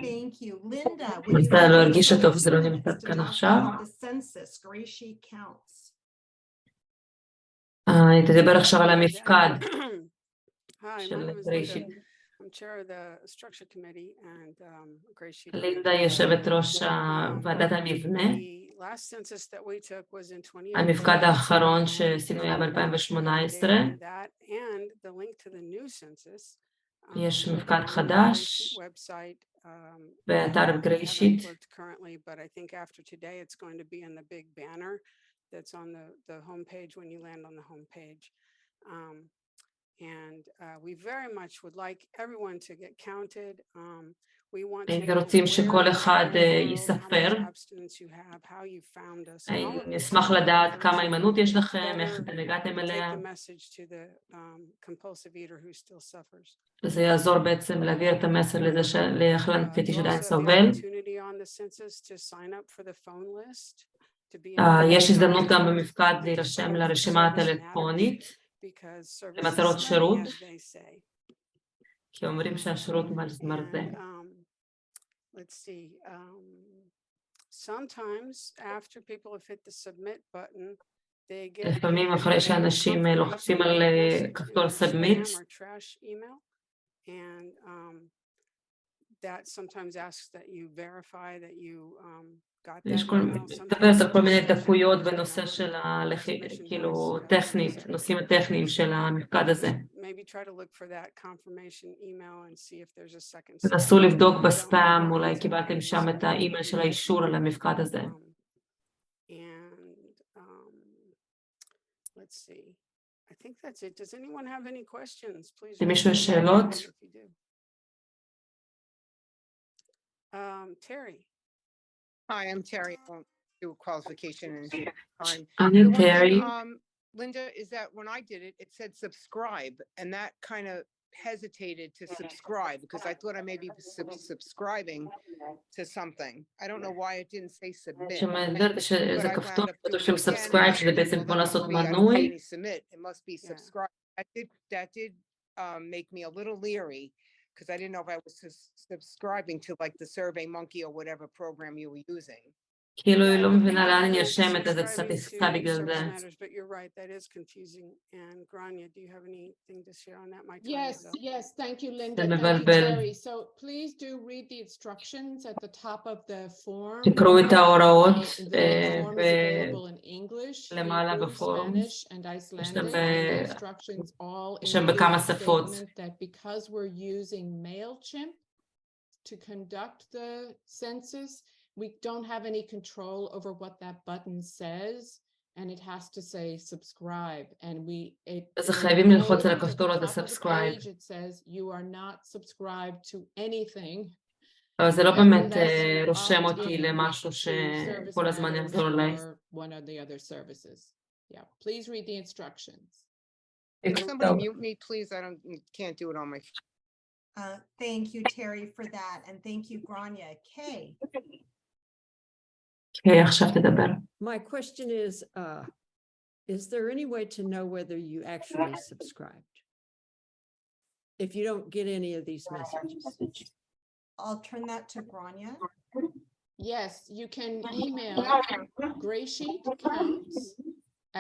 thank you. Linda, would you מרסלה לא הרגישה give טוב, us זה לא 2 נמצא minutes to כאן talk עכשיו. about the census, GreySheet counts? אני תדבר עכשיו על המפקד Hi, my של name is Linda. גריישיט. I'm chair of the structure committee and GreySheet. לינדה יושבת ראש ועדת המבנה. The last census that we took was in 2018. המפקד האחרון שעשינו היה ב-2018. That and the link to the new census. יש מפקד חדש באתר גריישיט. Currently, but I think after today it's going to be in the big banner that's on the homepage when you land on the homepage. And we very much would like everyone to get counted. We want to know רוצים שכל אחד יספר. נשמח לדעת כמה הימנעות יש לכם, איך אתם הגעתם אליה. זה יעזור בעצם להעביר את המסר לזה שלהחלנפתי שעדיין סובל. יש הזדמנות גם במפקד להירשם לרשימה הטלפונית למטרות שירות, כי אומרים שהשירות מרזה. Let's see. Sometimes after people have hit the submit button, they get לפעמים אחרי שאנשים לוחצים על כפתור submit, and that sometimes asks that you verify that you יש כל מיני דקויות בנושא של כאילו טכנית, נושאים הטכניים של המפקד הזה. תנסו לבדוק בספאם, אולי קיבלתם שם את האימייל של האישור על המפקד הזה. למישהו יש שאלות? Terry. Hi, I'm Terry. I won't do a qualification in time. I'm Terry. Linda, is that when I did it, it said subscribe, and that kind of hesitated to subscribe because I thought I may be subscribing to something. I don't know why it didn't say submit. שזה כפתור של subscribe, שזה בעצם כמו לעשות מנוי. It must be subscribe. That did make me a little leery. Because I didn't know if I was subscribing to like the Survey Monkey or whatever program you were using. כאילו היא לא מבינה לאן אני נרשמת, אז קצת הסקה בגלל זה. But you're right, that is confusing. And Grania, do you have anything to share on that? Yes, thank you, Linda. זה Thank you, מבלבל. Terry. So please do read the instructions at the top of the form. תקראו את ההוראות The form is available in English, למעלה Hebrew, בפורום. Spanish, and Icelandic. The instructions all יש שם בכמה include a שפות. statement that because we're using MailChimp to conduct the census, we don't have any control over what that button says, and it has to say subscribe. And אז חייבים ללחוץ על הכפתור הזה subscribe. It says you are not subscribed to anything. אבל זה לא באמת רושם אותי למשהו שכל הזמן יחזור אליי. One of the other services. Yeah, please read the instructions. Can somebody mute me, please? Can't do it on my. Thank you, Terry, for that, and thank you, Grania. Kay. Okay, עכשיו תדבר. My question is there any way to know whether you actually subscribed if you don't get any of these messages? I'll turn that to Grania. Yes, you can email GreySheet counts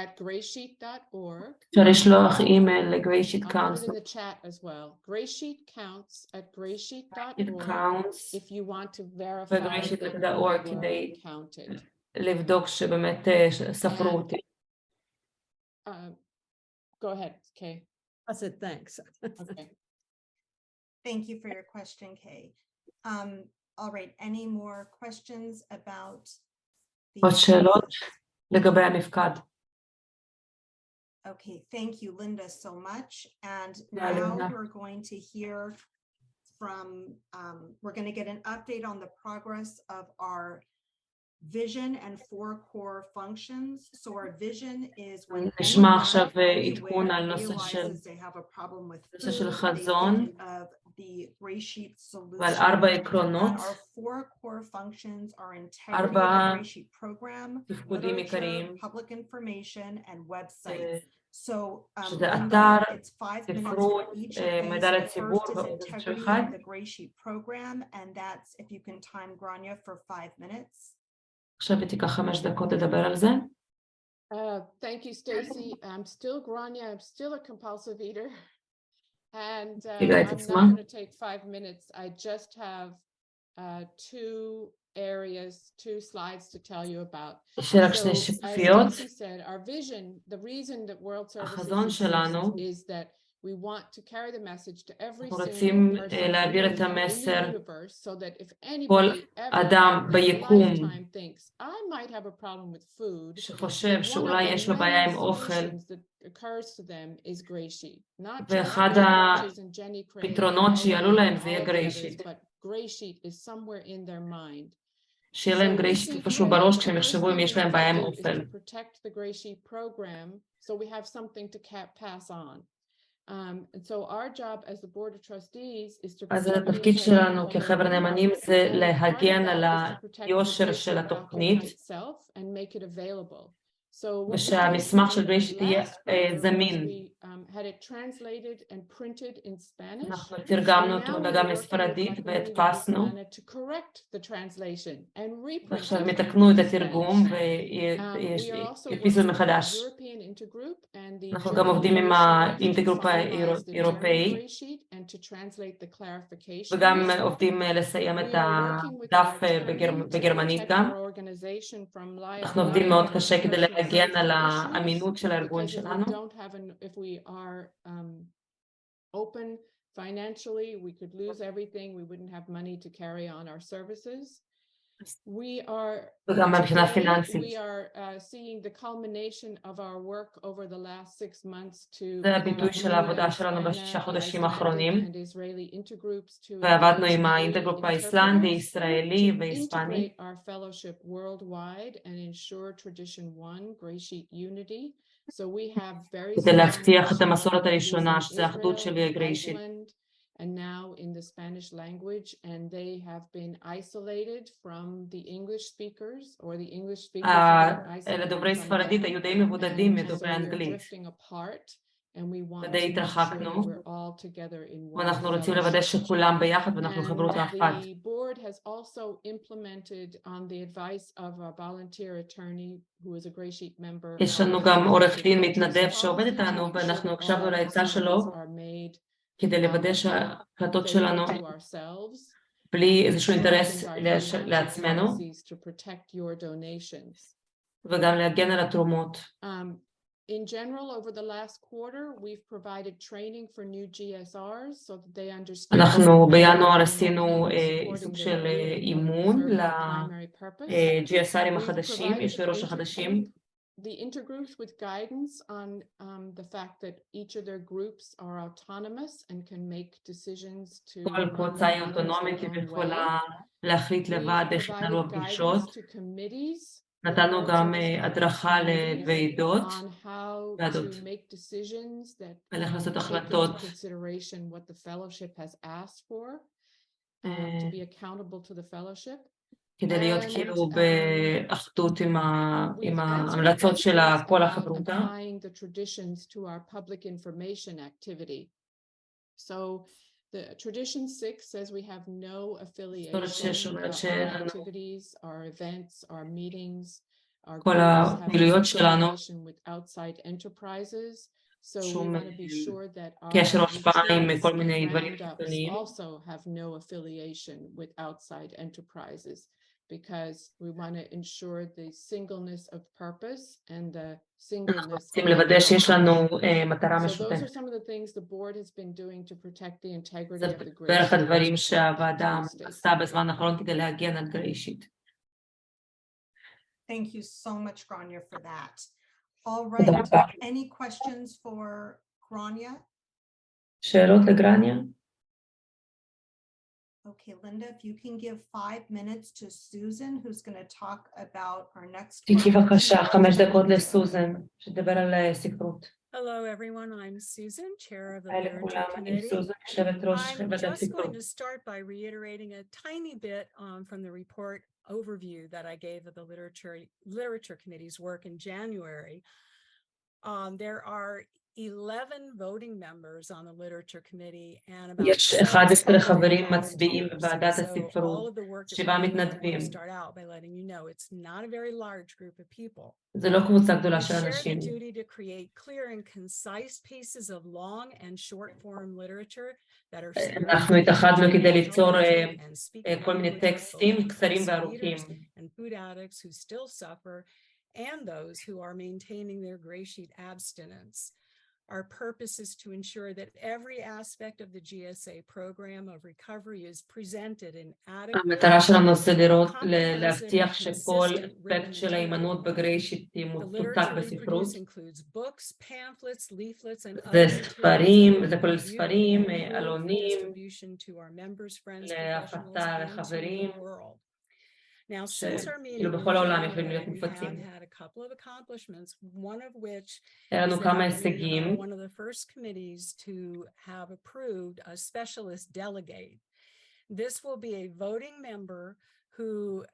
at GreySheet.org. אפשר לשלוח אימייל ל-GreySheet I'll put Counts. it in the chat as well. GreySheet counts at It GreySheet.org counts if you want to verify that ב-GreySheet.org you were כדי counted. לבדוק שבאמת ספרו אותי. Go ahead, Kay. I said, thanks. Okay. Thank you for your question, Kay. All right, any more questions about עוד the שאלות לגבי המפקד? Okay, thank you, Linda, so much. And Yeah, now Linda. we're going to hear from, we're going to get an update on the progress of our vision and 4 core functions. So our vision is when נשמע anyone עכשיו עדכון anywhere על נושא של realizes they have a problem with נושא של food, they חזון think of the GreySheet ועל solution. 4 עקרונות, And our 4 core functions are integrity of 4 the GreySheet program, תפקודים עיקריים, literature, public information, and websites. So, שזה Linda, אתר, it's 5 minutes ספרות, for each of these. מידע The לציבור first is ועוד איזשהו integrity אחד. of the GreySheet program, and that's if you can time Grania for 5 minutes. עכשיו היא תיקח 5 דקות לדבר על זה. Thank you, Stacy. I'm still Grania. I'm still a compulsive eater. And תיגע את I'm עצמה. not going to take 5 minutes. I just have 2 areas, 2 slides to tell you about. יש לי רק So, שני as שקופיות. Stacy said, our vision, the reason that World Services החזון שלנו, exists is that we want to carry the message to every אנחנו single רוצים person להעביר את in the המסר, universe, so that if כל anybody ever אדם in their ביקום lifetime thinks, I might have a problem with food, שחושב one שאולי of the יש לו בעיה עם many אוכל, solutions that occurs to them is GreySheet. Not just ואחד GreySheet and Jenny Craig הפתרונות and שיעלו Owen להם and זה יהיה all the others, GreySheet. but GreySheet is somewhere in their mind. שיהיה להם So GreySheet using איפשהו Gray, בראש the כשהם first יחשבו thing אם we יש להם need בעיה to עם do is אוכל. to protect the GreySheet program, so we have something to pass on. And so our job as the board of trustees is to אז protect the התפקיד integrity שלנו of the כחבר נאמנים program, זה and part of להגן על that is to protect the היושר של GreySheet התוכנית, document itself and make it available. So what we did ושהמסמך של GreySheet יהיה last quarter was זמין. we had it translated and printed in Spanish. אנחנו תרגמנו And אותו now we're גם working with לספרדית my community והדפסנו, planet to correct the translation and reprint ועכשיו it יתקנו את in התרגום Spanish. We are also וידפיסו working with the מחדש. European Intergroup and the אנחנו German גם עובדים עם leadership to האינטגרופ finalize the German האירופאי, GreySheet and to translate the clarifications. וגם עובדים לסיים את We are working with הדף our attorney to בגרמנית protect גם. our organization from אנחנו עובדים מאוד liability קשה and כדי personal להגן safety על issues, האמינות של הארגון because if we שלנו. don't have if we are open financially, we could lose everything. We wouldn't have money to carry on our services. We are וגם מבחינה today, פיננסית. we are seeing the culmination of our work over the last 6 months to זה הביטוי של העבודה שלנו בשישה חודשים האחרונים, ועבדנו עם האינטגרופ האיסלנדי, ישראלי והיספני, integrate our fellowship worldwide and ensure tradition 1 GreySheet unity. So we have very כדי להבטיח את strong המסורת הראשונה, in שזה האחדות Israel, של in GreySheet. Iceland, and now in the Spanish language, and they have been isolated from the English speakers, or the English speakers have been isolated לדוברי from ספרדית them, היו די מבודדים and so מדוברי we are אנגלית, drifting apart, and we want to ודי make sure התרחקנו, that we're all together in one ואנחנו רוצים לוודא fellowship. שכולם ביחד ואנחנו And חברות אחת. the board has also implemented on the advice of a volunteer attorney who is a GreySheet member. יש לנו גם עורך דין policies מתנדב שעובד to איתנו, make sure ואנחנו that הקשבנו all לעצה שלו decisions are made כדי לוודא שההחלטות faithful שלנו to ourselves בלי איזשהו and אינטרס our financial לעצמנו, policies to protect your donations. וגם להגן על התרומות. In general, over the last quarter, we've provided training for new GSRs so that they understand. אנחנו בינואר עשינו סוג של אימון ל-GSRים החדשים, יושבי ראש החדשים. The intergroups with guidance on the fact that each of their groups are autonomous and can make decisions to כל קבוצה היא אוטונומית ויכולה להחליט לבד איך יתנהלו הפגישות. נתנו גם הדרכה לוועידות, ואיך לעשות החלטות. כדי להיות כאילו באחדות עם ההמלצות של כל החברותה. So the tradition 6 says we have no affiliation. Our activities, our events, our meetings Our כל groups have הפעילויות שלנו, affiliation with outside enterprises. So we שום want to be sure that our קשר או השפעה עם retreats כל and מיני דברים roundups חיצוניים. also have no affiliation with outside enterprises, because we want to ensure the singleness of purpose and the singleness of רוצים לוודא שיש לנו מטרה So those are משותפת. some of the things the board has been doing to protect the integrity זה of the בערך הדברים GreySheeters. שהוועדה Thank you, עשתה בזמן האחרון כדי להגן על GreySheet. Thank you so much, Grania, for that. All right, any questions for Grania? שאלות לגרניה? Okay, Linda, if you can give 5 minutes to Susan, who's going to talk about our next. תתני בבקשה 5 דקות לסוזן, שתדבר על ספרות. Hello, everyone. I'm Susan, chair of the היי Literature לכולם, אני Committee. סוזן, יושבת ראש I'm ועדת just going ספרות. to start by reiterating a tiny bit from the report overview that I gave of the Literature Committee's work in January. There are 11 voting members on the Literature Committee and about יש 11 חברים מצביעים בוועדת הספרות, 7 מתנדבים. Start out by letting you know it's not a very large group of people. זה לא קבוצה גדולה We של share אנשים. the duty to create clear and concise pieces of long and short form literature that are אנחנו התאחדנו כדי ליצור כל מיני טקסטים קצרים וארוכים. and food addicts who still suffer and those who are maintaining their GreySheet abstinence. Our purpose is to ensure that every aspect of the GSA program of recovery is presented in adequate, המטרה שלנו זה להבטיח שכל אספקט של ההימנעות בגריישיט תוצג בספרות. זה ספרים, זה כולל ספרים, עלונים, להפצה לחברים. Now, since our meeting, כאילו בכל העולם יכולים להיות we have מופצים. had a couple of accomplishments, one of which היה לנו is כמה that we הישגים. are one of the first committees to have approved a specialist delegate. This will be a voting member who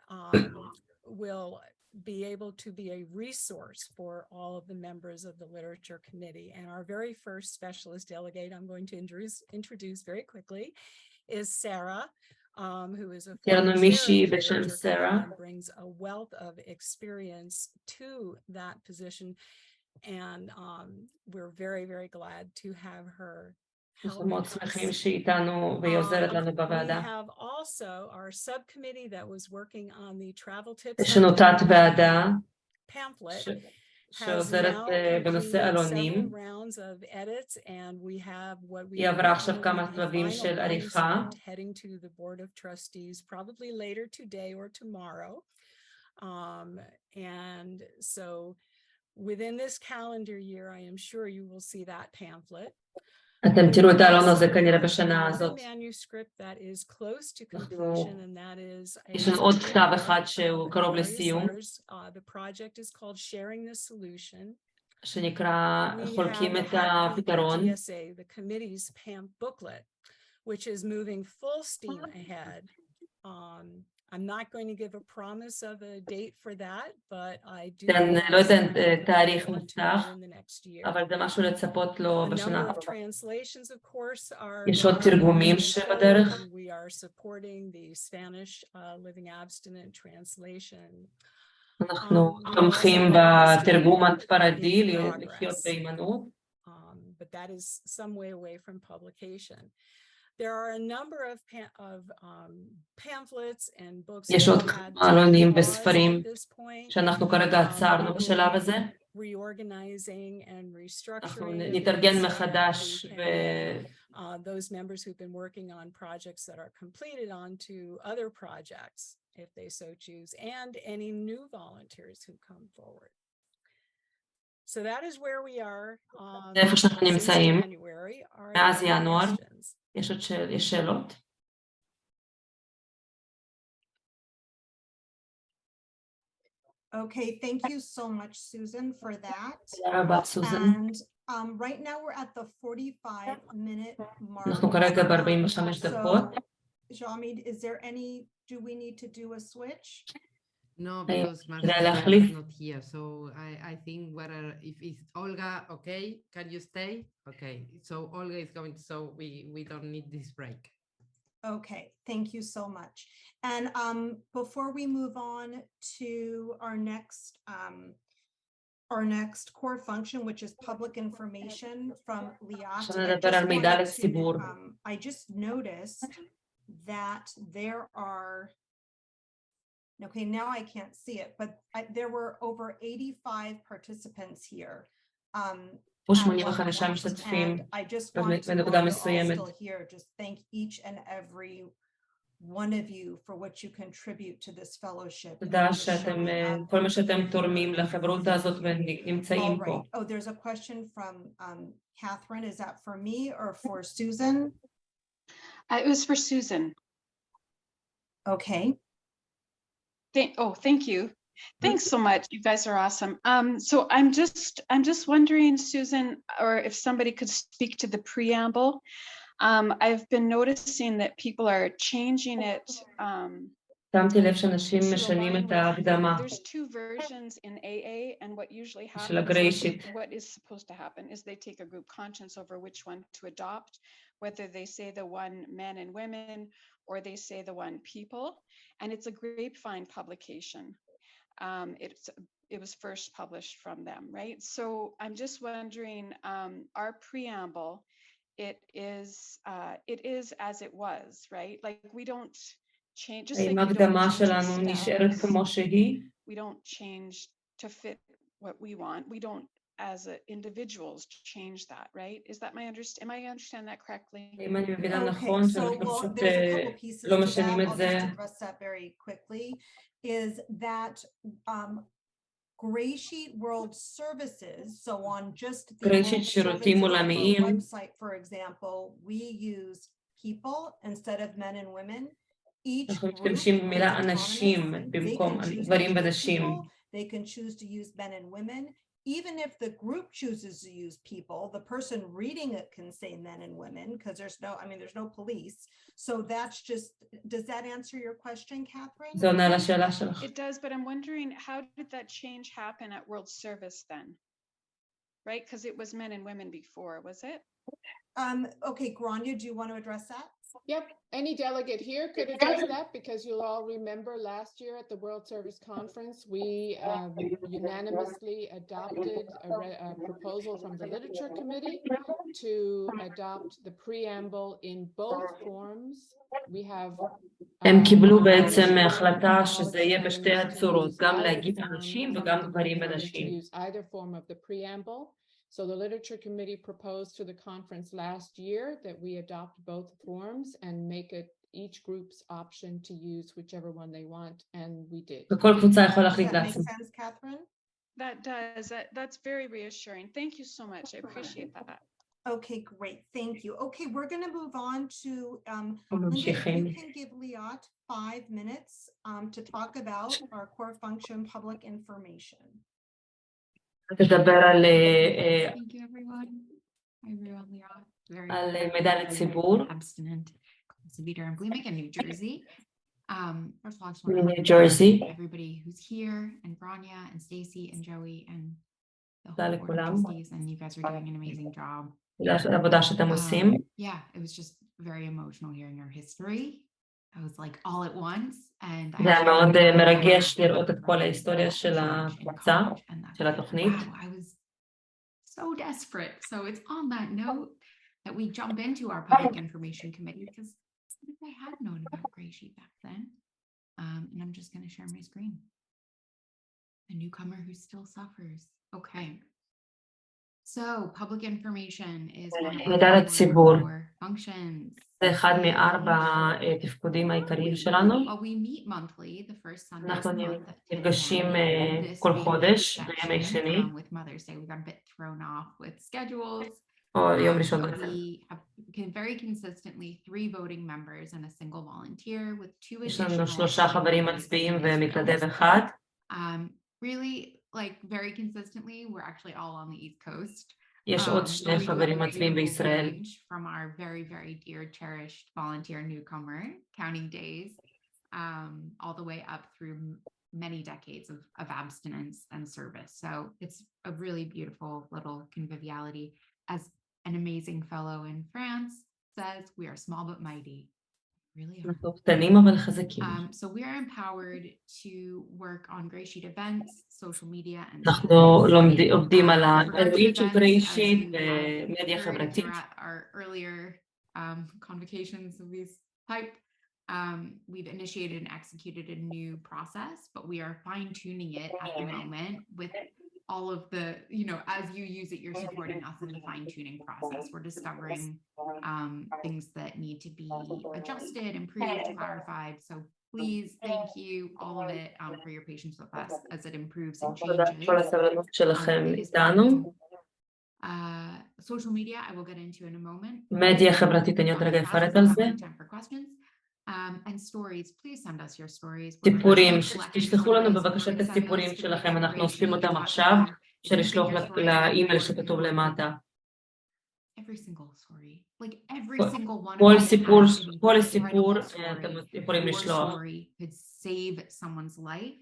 will be able to be a resource for all of the members of the Literature Committee. And our very first specialist delegate I'm going to introduce very quickly is Sarah. Who is a former chair of the Literature Committee and brings a wealth of experience to that position, and we're very, very glad to have her help us. We have also our subcommittee that was working on the travel tips pamphlet. Has now completed several rounds of edits, and we have what we are heading to the Board of Trustees probably later today or tomorrow. And so within this calendar year, I am sure you will see that pamphlet. אתם תראו את העלון הזה כנראה בשנה הזאת. יש לנו עוד כתב אחד שהוא קרוב לסיום, שנקרא חולקים את הפתרון. which is moving full steam ahead. I'm not going to give a promise of a date for that, but I do לא אתן תאריך מובטח, אבל זה משהו לצפות לו בשנה הקרובה. יש עוד תרגומים שבדרך. We are supporting the Spanish living abstinent translation. אנחנו תומכים בתרגום הספרדי לחיות בהימנעות. But that is some way away from publication. There are a number of pamphlets and books. יש עוד עלונים וספרים שאנחנו כרגע עצרנו בשלב הזה. Reorganizing and restructuring. אנחנו נתארגן מחדש those members who've been working on projects that are completed onto other projects, if they so choose, and any new volunteers who come forward. So that is where we are. איפה שאנחנו נמצאים מאז ינואר. יש עוד שאלות? Okay, thank you so much, Susan, for that. תודה רבה, סוזן. And right now we're at the 45-minute mark. אנחנו כרגע ב-45 דקות. Jamid, is there any, do we need to do a switch? No, because Marcela is not here. So I think if it's Olga, okay, can you stay? Okay, so Olga is going, so we don't need this break. Okay, thank you so much. And before we move on to our next core function, which is public information from Liat, I just noticed that there are, okay, now I can't see it, but there were over 85 participants here. פה 85 משתתפים בנקודה מסוימת. Just thank each and every one of you for what you contribute to this fellowship. תודה שאתם, כל מה שאתם תורמים לחברותה הזאת ונמצאים פה. Oh, there's a question from Catherine. Is that for me or for Susan? It was for Susan. Okay. Thank you. Thanks so much. You guys are awesome. So I'm just wondering, Susan, or if somebody could speak to the preamble. I've been noticing that people are changing it. שמתי לב שאנשים משנים את ההקדמה. There's two versions in AA, and what usually של happens, הגריישיט. what is supposed to happen is they take a group conscience over which one to adopt, whether they say the one men and women, or they say the one people, and it's a grapevine publication. It was first published from them, right? So I'm just wondering, our preamble, it is as it was, right? Like we don't change, just like ההקדמה שלנו נשארת כמו שהיא. we don't change to fit what we want. We don't, as individuals, change that, right? Is that am I understand that correctly? אם אני מבינה נכון, So שאנחנו well, פשוט there's a couple pieces לא to משנים that. את I'll זה. just address that very quickly. Is that GreySheet World Services, so on just the GreySheet שירותים עולמיים. website, for example, we use people instead of men and women. אנחנו משתמשים במילה אנשים במקום גברים ונשים. They can choose to use men and women. Even if the group chooses to use people, the person reading it can say men and women because there's no police. So that's just, does that answer your question, Catherine? זה עונה לשאלה שלך. It does, but I'm wondering, how did that change happen at World Service then? Right? Because it was men and women before, was it? Okay, Grania, do you want to address that? Yep, any delegate here could address that, because you'll all remember last year at the World Service Conference, we unanimously adopted a proposal from the Literature Committee to adopt the preamble in both forms. We have הם קיבלו בעצם החלטה שזה יהיה בשתי הצורות, גם להגיד אנשים וגם גברים ונשים. either form of the preamble. So the Literature Committee proposed to the conference last year that we adopt both forms and make it each group's option to use whichever one they want, and we did. וכל קבוצה יכולה להחליט Does that לעצמה. make sense, Catherine? That does. That's very reassuring. Thank you so much. I appreciate that. Okay, great. Thank you. Okay, we're going to move on to Linda, you can give Liat 5 minutes to talk about our core function, public information. תדבר על Thank you, everyone. Hi, everyone. Liat. על מידע לציבור. Abstinent, compulsive and bulimic in New Jersey. First of all, I just want in to New Jersey. everybody who's here, and Grania and Stacy and Joey and the תודה whole board of לכולם. trustees, and you guys are doing an amazing job. לעבודה שאתם עושים. Yeah, it was just very emotional hearing your history. I was like all at once, and זה היה מאוד מרגש לראות את כל ההיסטוריה של הקבוצה, של התוכנית. wow, I was so desperate. So it's on that note that we jump into our public information committee, because I had known about GreySheet back then. And I'm just going to share my screen. A newcomer who still suffers. Okay. So public information is one of מידע לציבור. our functions. זה אחד מארבע תפקודים העיקריים שלנו. Well, we meet monthly, the first Sunday of אנחנו the month. נפגשים כל חודש בימי שני. With Mother's Day, we got a bit thrown off with schedules. או יום ראשון. We have very consistently 3 voting members and a single volunteer with 2 יש לנו additional 3 חברים מצביעים ומתנדב אחד. Really, like very consistently, we're actually all on the East Coast. יש עוד 2 חברים מצביעים בישראל. From our very, very dear, cherished volunteer newcomer, counting days, all the way up through many decades of abstinence and service. So it's a really beautiful little conviviality. As an amazing fellow in France says, we are small but mighty. really hard. אנחנו קטנים אבל חזקים. So we are empowered to work on GreySheet events, social media, and אנחנו עובדים על האירועים של GreySheet ומדיה חברתית. throughout our earlier convocations of these type. We've initiated and executed a new process, but we are fine-tuning it at the moment with all of the, as you use it, you're supporting us in the fine-tuning process. We're discovering things that need to be adjusted, improved, clarified. So please, thank you, all of it, for your patience with us as it improves and changes. כל הסבלנות שלכם איתנו. Social media, I will get into in a moment. מדיה חברתית, אני עוד רגע אפרט על זה. And stories, please send us your stories. סיפורים, תשלחו לנו בבקשה את הסיפורים שלכם, אנחנו אוספים אותם עכשיו, אפשר לשלוח לאימייל שכתוב למטה. Every single story, like every single one. כל סיפור אתם יכולים לשלוח. Could save someone's life.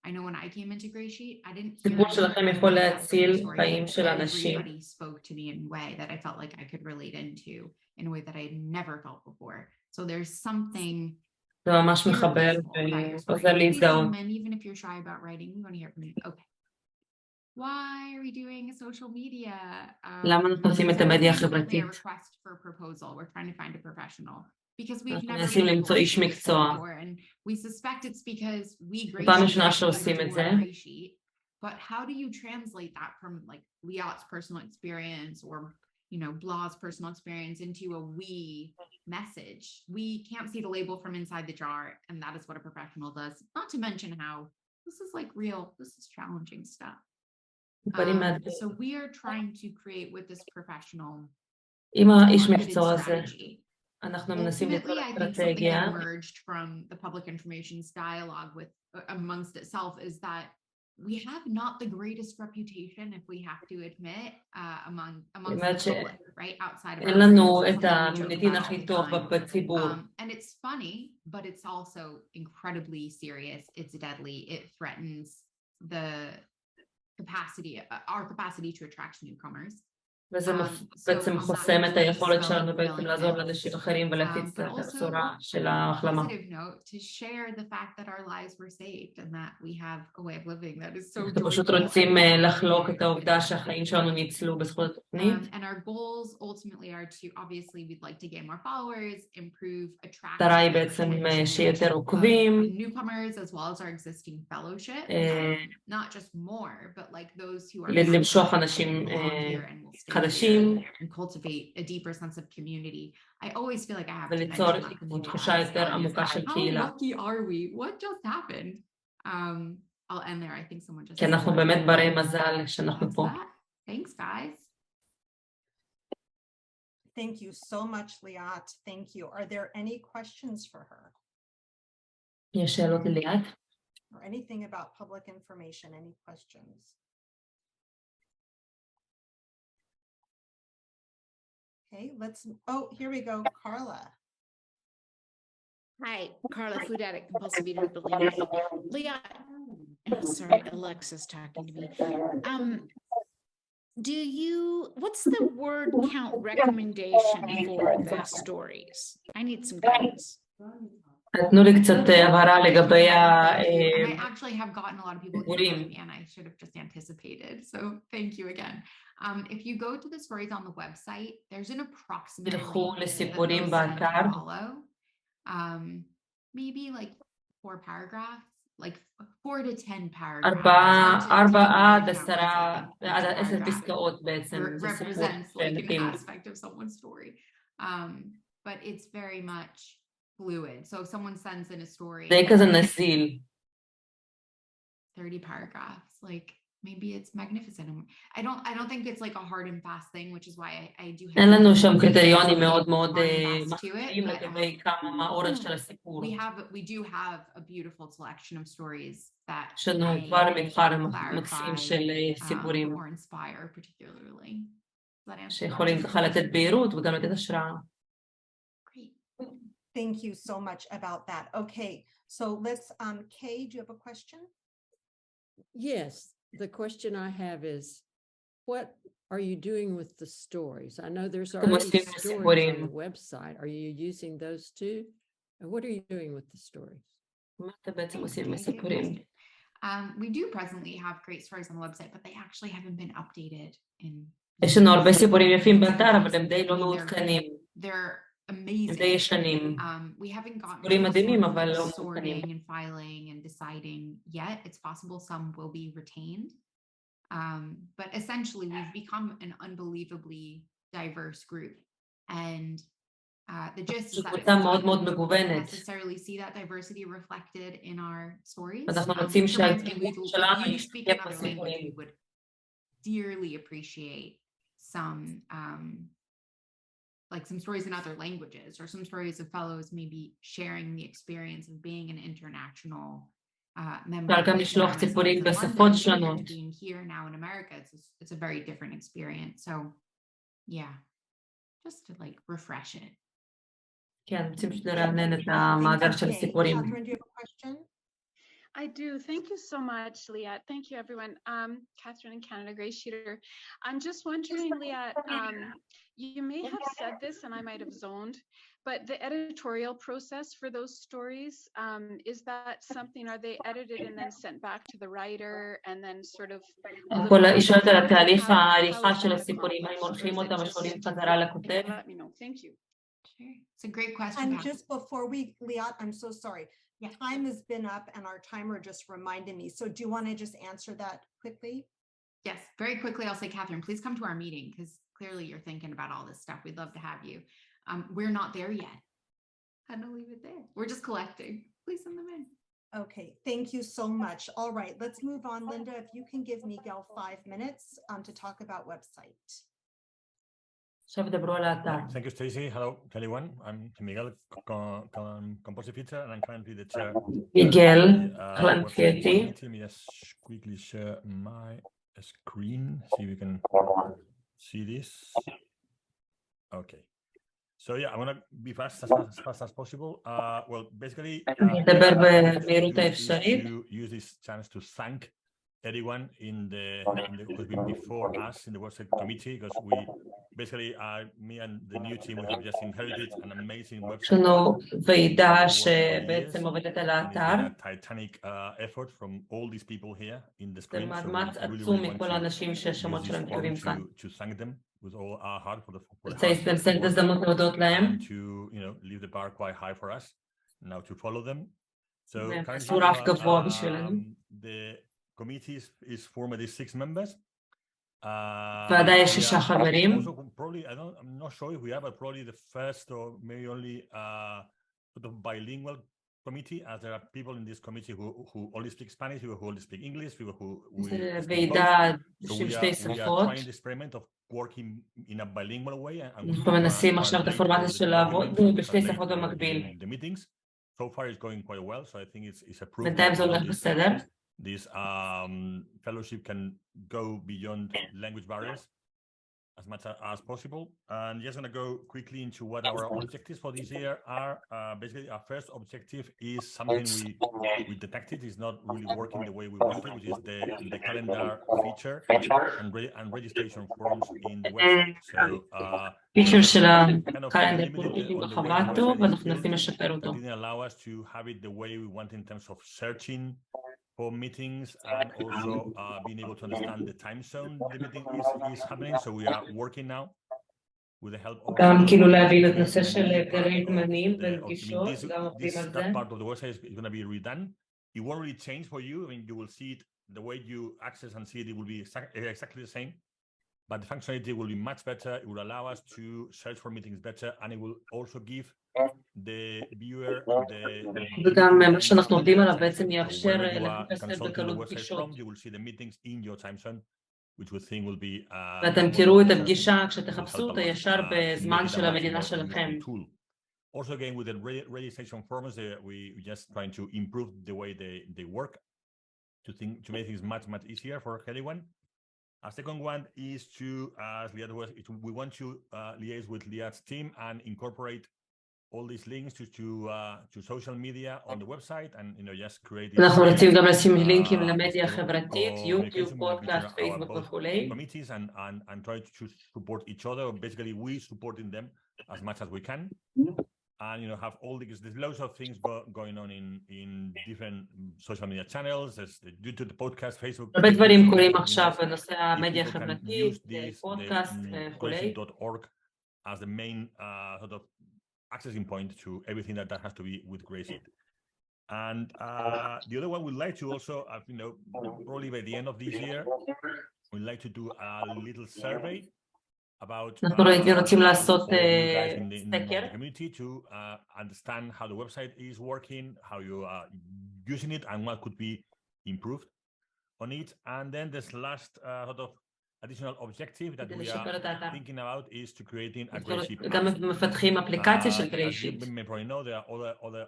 I know when I came into GreySheet, I didn't. סיפור שלכם יכול להציל חיים של אנשים. Everybody spoke to me in a way that I felt like I could relate into, in a way that I had never felt before. So there's something. זה ממש מחבר ועוזר להזדהות. Even if you're shy about writing, we want to hear from you. Okay. Why are we doing a social media? למה אנחנו עושים את המדיה החברתית? Request for a proposal. We're trying to find a professional. Because we've never מנסים למצוא איש מקצוע. and we suspect it's because we פעם ראשונה שעושים את זה. But how do you translate that from like Liat's personal experience or Blah's personal experience into a we message? We can't see the label from inside the jar, and that is what a professional does. Not to mention how this is like real, this is challenging stuff. So we are trying to create with this professional strategy. אנחנו מנסים Ultimately, I think something that emerged from the public information's dialogue with amongst itself is that we have not the greatest reputation, if we have to admit, amongst the public, right? Outside of and it's funny, but it's also incredibly serious. It's deadly. It threatens our capacity to attract newcomers. וזה בעצם חוסם את היכולת שלנו בעצם לעזור לאנשים אחרים ולהפיץ את הבשורה של ההחלמה. אנחנו פשוט רוצים לחלוק את העובדה שהחיים שלנו ניצלו בזכות התוכנית. המטרה היא בעצם שיהיה יותר עוקבים. למשוך אנשים חדשים. And cultivate a deeper sense of community. I always feel like I have to וליצור תחושה יותר עמוקה של קהילה. How lucky are we? What just happened? I'll end there. I think someone just. כי אנחנו באמת ברי מזל שאנחנו פה. Thanks, guys. Thank you so much, Liat. Thank you. Are there any questions for her? יש שאלות לליאת? Or anything about public information? Any questions? Okay, here we go, Carla. Hi, Carla, food addict, compulsive eater, bulimic. Liat, sorry, Alexa's talking to me. What's the word count recommendation for the stories? I need some guidance. נתנו לי קצת הבהרה לגבי I actually have gotten a lot of people emailing me, and I should have just anticipated. So thank you again. If you go to the stories on the website, there's an approximate תלכו לסיפורים באתר. Maybe like 4 paragraphs, like 4 to 10 paragraphs. 4 עד 10 פסקאות בעצם. Represents like an aspect of someone's story. But it's very much fluid. So if someone sends in a story, זה כזה נזיל. 30 paragraphs, like maybe it's magnificent. I don't think it's like a hard and fast thing, which is why I do have. אין לנו שם קריטריונים מאוד מאוד מחמירים לגבי כמה האורך של הסיפור. We do have a beautiful selection of stories that יש לנו כבר מבחר מקסים של סיפורים. Or inspire particularly. שיכולים ככה לתת בהירות וגם לתת השראה. Thank you so much about that. Okay, so let's, Kay, do you have a question? Yes, the question I have is, what are you doing with the stories? I know there's already stories on the website. Are you using those too? What are you doing with the stories? מה אתה בעצם עושים עם הסיפורים? We do presently have great stories on the website, but they actually haven't been updated in. יש לנו הרבה סיפורים יפים באתר, אבל הם די לא מעודכנים. They're הם amazing. די ישנים. We haven't gotten סיפורים מדהימים, to אבל לא sorting מעודכנים. and filing and deciding yet. It's possible some will be retained. But essentially, we've become an unbelievably diverse group. And the gist is that קבוצה מאוד מאוד we don't מגוונת. necessarily see that diversity reflected in our stories. ואנחנו רוצים Which reminds me, שהגיוון שלנו if you speak ישפיע another language, בסיפורים. we would dearly appreciate some like some stories in other languages or some stories of fellows maybe sharing the experience of being an international member. אפשר גם לשלוח ציפורים בשפות שונות. Being here now in America, it's a very different experience. So yeah, just to like refresh it. כן, רוצים לרענן את המאגר של הסיפורים. Catherine, do you have a question? I do. Thank you so much, Liat. Thank you, everyone. Catherine in Canada, GreySheeter. I'm just wondering, Liat, you may have said this and I might have zoned, but the editorial process for those stories, is that something, are they edited and then sent back to the writer and then sort of... היא שואלת על התהליך העריכה של הסיפורים, האם עורכים אותם ושואלים חזרה לכותב? Let me know. Thank you. Sure. It's a great question. And just before we, Liat, I'm so sorry. Time has been up and our timer just reminded me. So do you want to just answer that quickly? Yes, very quickly. I'll say, Catherine, please come to our meeting because clearly you're thinking about all this stuff. We'd love to have you. We're not there yet. I'm gonna leave it there. We're just collecting. Please send them in. Okay, thank you so much. All right, let's move on. Linda, if you can give Miguel 5 minutes to talk about website. עכשיו דברו על האתר. Thank you, Stacy. Hello to everyone. I'm Miguel, compulsive eater, and I'm currently the chair. מיגל, of אהלן the קריאתי. Let me just quickly share my screen, see if we can see this. Okay. So yeah, I'm gonna be as fast as possible. Well, basically, נדבר במהירות האפשרית. use this chance to thank everyone in the who's been before us in the website committee, because we basically me and the new team, we have just inherited an amazing website. יש לנו ועידה שבעצם עובדת על האתר. A titanic effort from all these people here in the screen. זה מאמץ עצום מכל האנשים שהשמות שלהם כתובים כאן. To thank them with all our heart for the רוצה לנצל את ההזדמנות להודות להם. and to leave the bar quite high for us. Now to follow them. So עשו רף גבוה בשבילנו. the committee is formed with 6 members. ועדה יש 6 חברים. Probably, I'm not sure if we have, but probably the first or maybe only sort of bilingual committee, as there are people in this committee who only speak Spanish, people who only speak English, people who ועידה so של we 2 are שפות. trying the experiment of working in a bilingual way. אנחנו מנסים עכשיו את הפורמט של לעבוד בשתי שפות במקביל. The meetings so far is going quite well, so I think it's a proof בינתיים זה הולך בסדר. this fellowship can go beyond language barriers as much as possible. And just going to go quickly into what our objectives for this year are. Basically, our first objective is something we detected is not really working the way we wanted, which is the calendar feature and registration forms in the website. So פיצ'ר של הקלנדר פורטים בחברה טוב, ואנחנו מנסים לשפר אותו. It didn't allow us to have it the way we want in terms of searching for meetings and also being able to understand the time zone the meeting is happening. So we are working now with the help of גם כאילו להבין את נושא של גרעין זמנים ופגישות, גם עובדים על זה. That part of the website is going to be redone. It won't really change for you. I mean, you will see it, the way you access and see it, it will be exactly the same. But the functionality will be much better. It will allow us to search for meetings better, and it will also give the viewer וגם מה שאנחנו עובדים עליו בעצם יאפשר לחפש בקלות פגישות. You will see the meetings in your time zone, which we think will be ואתם תראו את הפגישה כשתחפשו אותה ישר בזמן של המדינה שלכם. Also again with the registration forms, we just trying to improve the way they work to make things much easier for everyone. A second one is to, as Liat was, we want to liaise with Liat's team and incorporate all these links to social media on the website, and just create. אנחנו רוצים גם לשים לינקים למדיה החברתית, יוטיוב, פודקאסט, פייסבוק וכולי. Committees and try to support each other. Basically, we supporting them as much as we can. and have all because there's loads of things going on in different social media channels. There's the YouTube, the podcast, Facebook. הרבה דברים קורים עכשיו בנושא המדיה החברתית, פודקאסט וכולי. GreySheet.org as the main sort of accessing point to everything that has to be with GreySheet. And the other one we'd like to also, probably by the end of this year, we'd like to do a little survey about אנחנו רוצים לעשות סקר. the community to understand how the website is working, how you are using it, and what could be improved on it. And then this last sort of additional objective that we are thinking about is to creating a GreySheet. גם מפתחים אפליקציה של As you GreySheet. may probably know, there are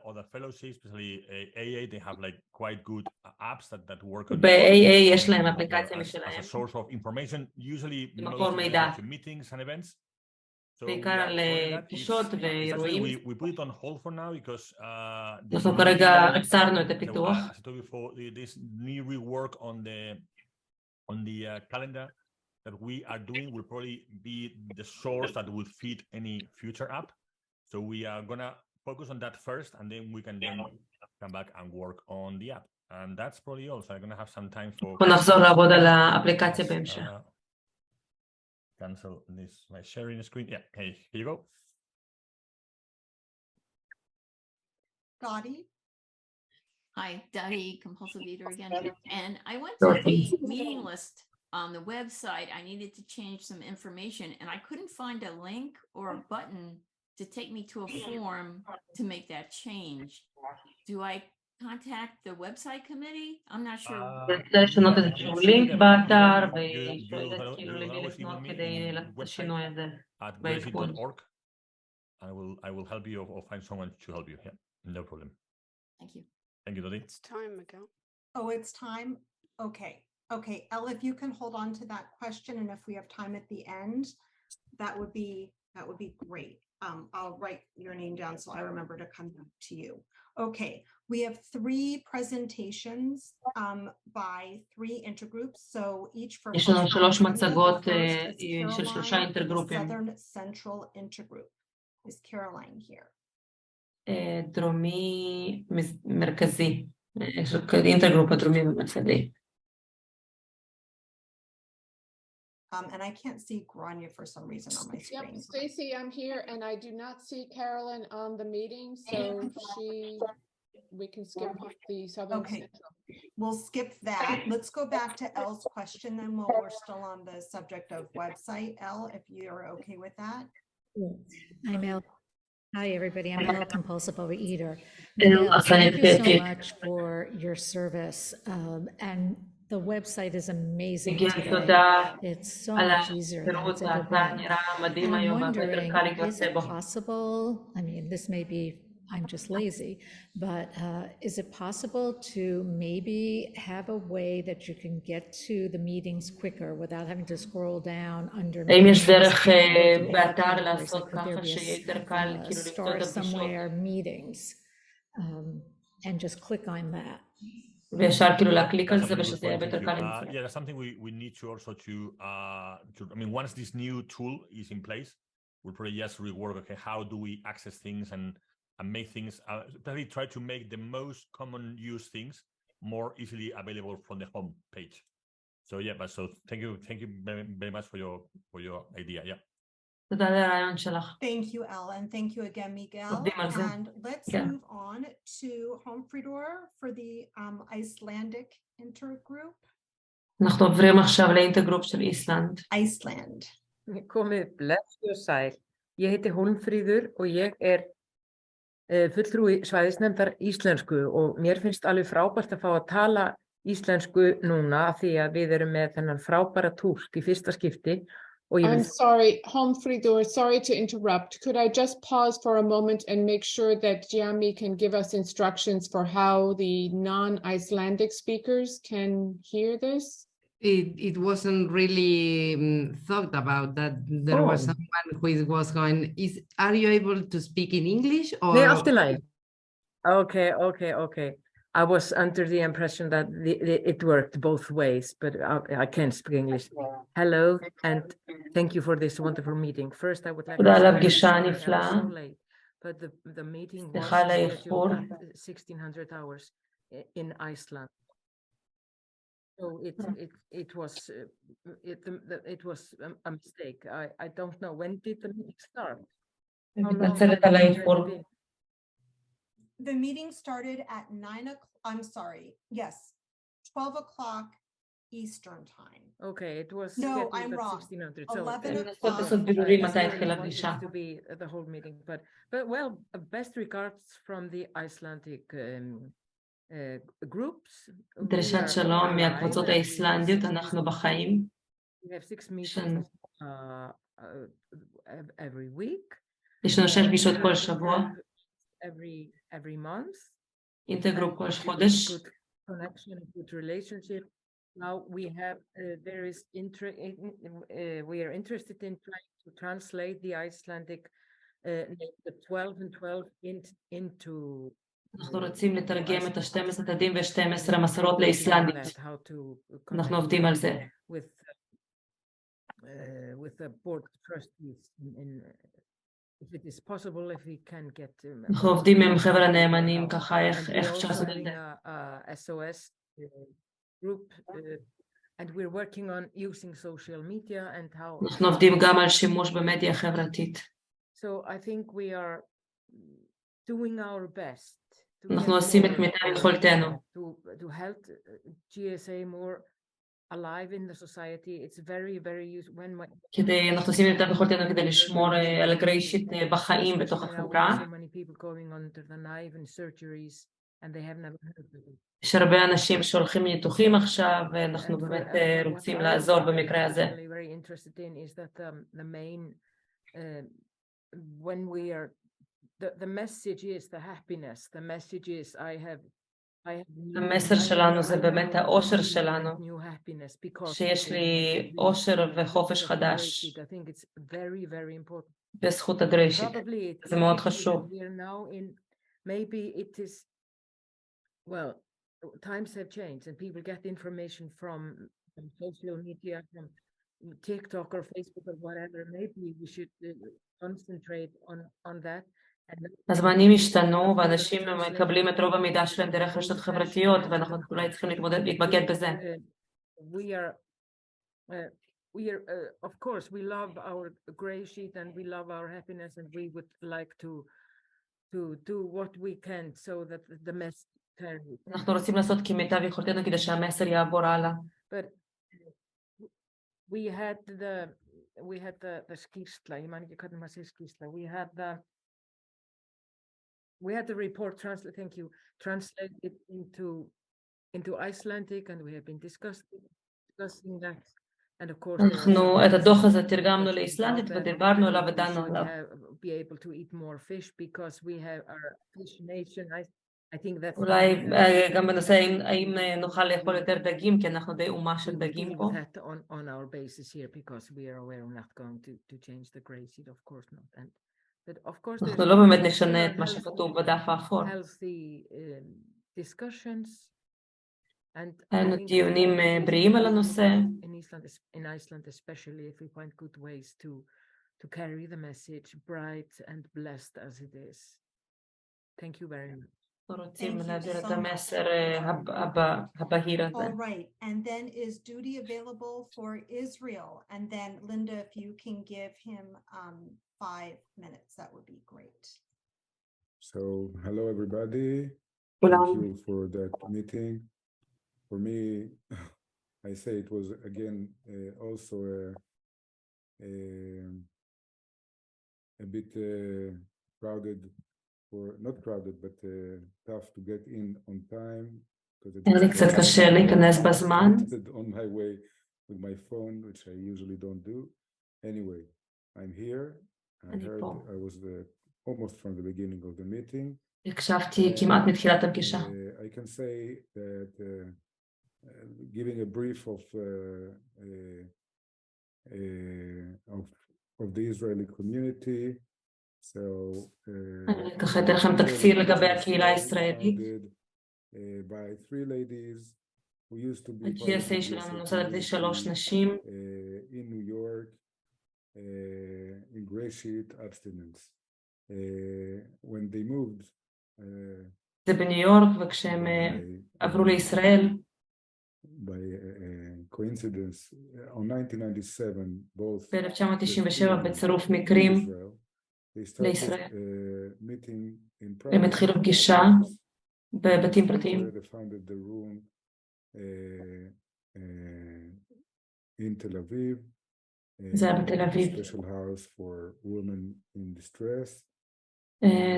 other fellowships, especially AA. They have like quite good apps that work on ב-AA יש להם אפליקציה משלהם. as a source of information, usually מקור מידע. to meetings and events. So בעיקר על פגישות ואירועים. we put it on hold for now because אנחנו כרגע עצרנו את הפיתוח. as I told you before, this new rework on the calendar that we are doing will probably be the source that will feed any future app. So we are gonna focus on that first, and then we can then come back and work on the app. And that's probably all. So I'm gonna have some time for. נחזור לעבוד על האפליקציה בהמשך. Cancel this, my sharing screen. Yeah, hey, here you go. Dottie? Hi, Dottie, compulsive eater again. And I went to the meeting list on the website. I needed to change some information and I couldn't find a link or a button to take me to a form to make that change. Do I contact the website committee? I'm not sure. צריך לשנות איזשהו לינק באתר ושואלת כאילו למי לפנות כדי לשינוי הזה בעדכון. I will help you or find someone to help you. Yeah, no problem. Thank you. Thank you, Dottie. It's time, Miguel. Oh, it's time? Okay. Okay, Elle, if you can hold on to that question, and if we have time at the end, that would be great. I'll write your name down so I remember to come back to you. Okay, we have 3 presentations by 3 intergroups, so each for יש לנו 3 מצגות של 3 אינטרגרופים. Southern Central Intergroup. Is Caroline here? דרומי מרכזי, אינטרגרופ הדרומי ומרכזי. And I can't see Grania for some reason on my screen. Yep, Stacy, I'm here and I do not see Carolyn on the meeting, so we can skip the Southern Central. We'll skip that. Let's go back to Elle's question then while we're still on the subject of website. Elle, if you're okay with that. I'm Elle. Hi, everybody. I'm Elle, compulsive overeater. Thank you so much for your service. And the website is amazing today. It's so much easier than it's ever been. And I'm wondering, is it possible, I mean, this may be, I'm just lazy, but is it possible to maybe have a way that you can get to the meetings quicker without having to scroll down under star somewhere meetings and just click on that? וישר כאילו להקליק על זה ושזה יהיה יותר קל למצוא. Yeah, that's something we need to also I mean, once this new tool is in place, we'll probably just rework, okay, how do we access things and make things, probably try to make the most common use things more easily available from the home page. So yeah, but so thank you very much for your idea. Yeah. Thank you, Elle, and thank you again, Miguel. And let's move on to Homfridor for the Icelandic intergroup. אנחנו עוברים עכשיו לאינטרגרופ של איסלנד. Iceland. Komið blessuð og sæl. Ég heiti Hólmfríður og ég fulltrúi svæðisnefndar íslensku og mér finnst alveg frábært að fá að tala íslensku núna því að við erum með þennan frábæra túlk í fyrsta skipti. I'm sorry, Homfridor, sorry to interrupt. Could I just pause for a moment and make sure that Gianni can give us instructions for how the non-Icelandic speakers can hear this? It wasn't really thought about that there was someone who was going, are you able to speak in English? Or? Nee, allt í lagi. Okay. I was under the impression that it worked both ways, but I can't speak English. Hello, and thank you for this wonderful meeting. First, I would like to say I'm so late, but the meeting was סליחה על האיחור. scheduled at 1600 hours in Iceland. So it was a mistake. I don't know, when did the meeting start? How long מתנצלת had על it האיחור. already been? The meeting started at 9 o'clock, I'm sorry, yes, 12 o'clock Eastern time. Okay, it was No, scheduled I'm at wrong. 1600. So 11 לנסות o'clock. לעשות בירורים I מתי really התחילה want הפגישה. it to be the whole meeting, but well, best regards from the Icelandic groups. We דרישת are שלום alive מהקבוצות and we have האיסלנדיות, 6 אנחנו meetings. בחיים. We have 6 יש meetings every week. לנו 6 פגישות כל שבוע. Every month. אינטגרופ כל And חודש. good connection, good relationship. Now we have we are interested in trying to translate the Icelandic the 12 and 12 into אנחנו רוצים לתרגם את ה-12 צדדים ו-12 המסורות לאיסלנדית. אנחנו עובדים על זה. With the board of trustees if it is possible, if we can get אנחנו עובדים עם חבר'ה הנאמנים ככה, איך אפשר לעשות את זה. SOS group and we're working on using social media and how אנחנו עובדים גם על שימוש במדיה חברתית. So I think we are doing our best אנחנו עושים את מיטב יכולתנו. To help GSA more alive in the society. It's very useful when אנחנו עושים את מיטב יכולתנו כדי לשמור על גריישיט בחיים בתוך החברה. so many people going under the knife and surgeries and they have never heard of it. יש הרבה אנשים שהולכים ניתוחים עכשיו, ואנחנו באמת רוצים לעזור במקרה הזה. Very interested in is that the main when we are the message is the happiness. The message is I have המסר שלנו זה באמת האושר שלנו, שיש לי אושר וחופש חדש בזכות הגריישיט. זה מאוד חשוב. Maybe it is, well, times have changed and people get information from social media, from TikTok or Facebook or whatever. Maybe we should concentrate on that. הזמנים השתנו ואנשים מקבלים את רוב המידע שלהם דרך רשתות חברתיות, ואנחנו אולי צריכים להתמקד בזה. We are of course we love our GreySheet and we love our happiness and we would like to do what we can so that the message carries. אנחנו רוצים לעשות כמיטב יכולתנו כדי שהמסר יעבור הלאה. But we had the skýrsla, ég man ekki hvernig maður segir skýrsla, we had the report translated into Icelandic and we have been discussing that. And of course, אנחנו את הדוח הזה תרגמנו לאיסלנדית ודיברנו עליו ודנו עליו. Be able to eat more fish because we have our fish nation. I think that's אולי גם בנושא האם נוכל לאכול יותר דגים, כי אנחנו די אומה של דגים פה. On our basis here because we are aware we're not going to change the GreySheet, of course not. But of course אנחנו לא באמת נשנה את מה שכתוב בדף האפור. Healthy discussions. היינו דיונים בריאים על הנושא. In Iceland especially, if we find good ways to carry the message bright and blessed as it is. Thank you very much. רוצים להעביר את המסר הבהיר הזה. All right, and then is duty available for Israel? And then Linda, if you can give him 5 minutes, that would be great. So, hello everybody. Thank you for that meeting. For me, I say it was again also a bit crowded, or not crowded, but tough to get in on time because לי קצת קשה להיכנס בזמן. On my way with my phone, which I usually don't do. Anyway, I'm here. I heard I was almost from the beginning of the meeting. הקשבתי כמעט מתחילת הפגישה. I can say that giving a brief of the Israeli community. So אני ככה אתן לכם תקציר לגבי הקהילה הישראלית. By 3 ladies who used to be ה-GSA שלנו נוסד על ידי 3 נשים. In New York, in GreySheet abstinence. when they moved, זה בניו יורק, וכשהם עברו לישראל, by coincidence, on 1997, both ב-1997 בצירוף מקרים לישראל, הם התחילו פגישה בבתים פרטיים. זה היה בתל אביב.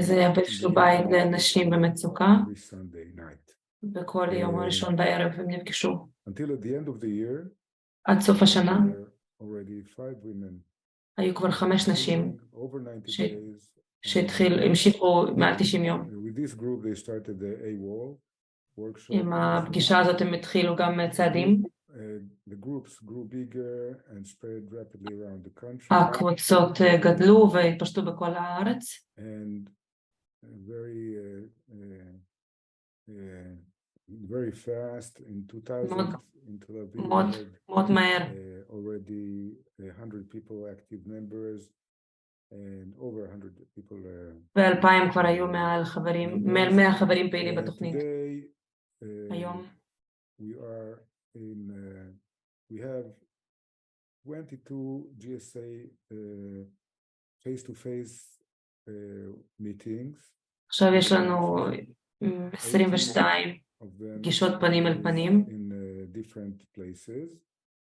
זה היה באיזשהו בית לנשים במצוקה, בכל יום ראשון בערב הם נפגשו. עד סוף השנה היו כבר 5 נשים שהמשיכו מעל 90 יום. עם הפגישה הזאת הם התחילו גם צעדים. הקבוצות גדלו והתפשטו בכל הארץ. Very fast in 2000 in Tel Aviv, מאוד מהר. already 100 people active members and over 100 people. ב-2000 כבר היו מעל 100 חברים פעילים בתוכנית. היום we have 22 GSA face-to-face meetings. עכשיו יש לנו 22 פגישות פנים אל פנים. Different places.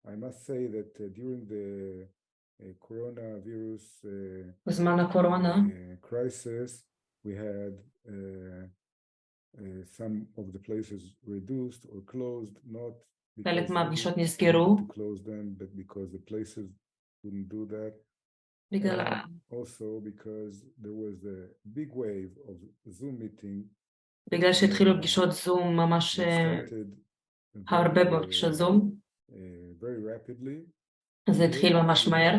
I must say that during the coronavirus בזמן הקורונה crisis, we had some of the places reduced or closed, not חלק מהפגישות נסגרו. to close them, but because the places wouldn't do that. Also because there was a big wave of Zoom meeting. בגלל שהתחילו פגישות זום ממש הרבה פגישות זום. זה התחיל ממש מהר.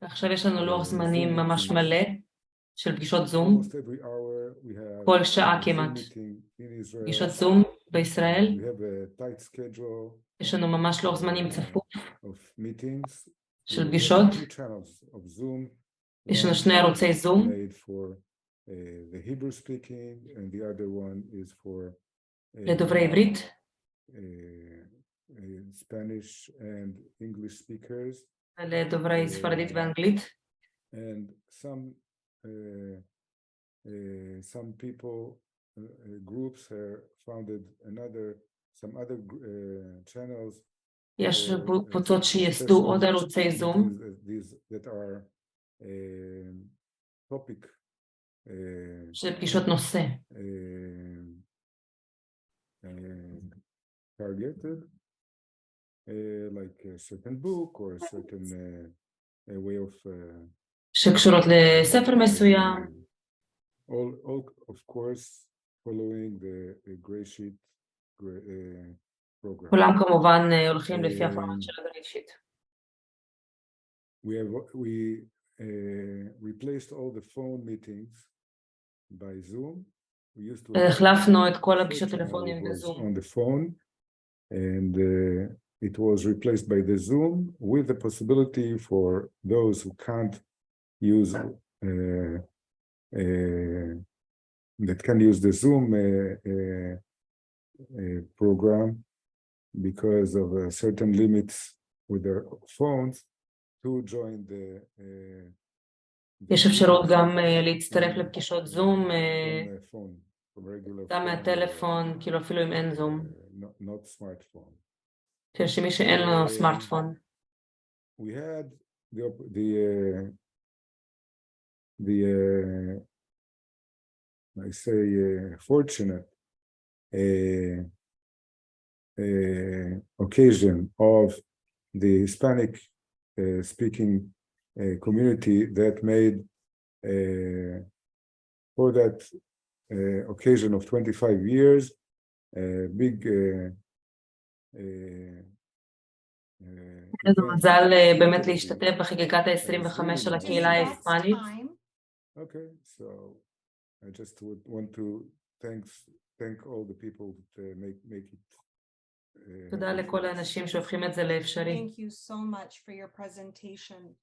ועכשיו יש לנו לוח זמנים ממש מלא של פגישות זום. כל שעה כמעט. פגישות זום בישראל. יש לנו ממש לוח זמנים צפוף של פגישות. יש לנו 2 ערוצי זום. The Hebrew speaking and the other one is for לדוברי עברית, Spanish and English speakers, לדוברי ספרדית ואנגלית. And some people groups have founded some other channels. יש קבוצות שיסדו עוד ערוצי זום. That are topic. של פגישות נושא. Targeted, like a certain book or a certain way of. שקשורות לספר מסוים. All of course following the GreySheet program. כולם כמובן הולכים לפי הפורמט של GreySheet. We replaced all the phone meetings by Zoom. We used to החלפנו את כל הפגישות טלפוניות בזום. on the phone, and it was replaced by the Zoom with the possibility for those who can't use that can use the Zoom program because of certain limits with their phones to join the יש אפשרות גם להצטרף לפגישות זום גם מהטלפון, כאילו אפילו אם אין זום. כאילו שמי שאין לו סמארטפון. We had I say fortunate occasion of the Hispanic speaking community that made for that occasion of 25 years big איזה מזל באמת להשתתף בחגיגת ה-25 של הקהילה ההיספנית. Okay, so I just would want to thank all the people that make it. תודה לכל האנשים שהופכים את זה לאפשרי. Thank you so much for your presentation.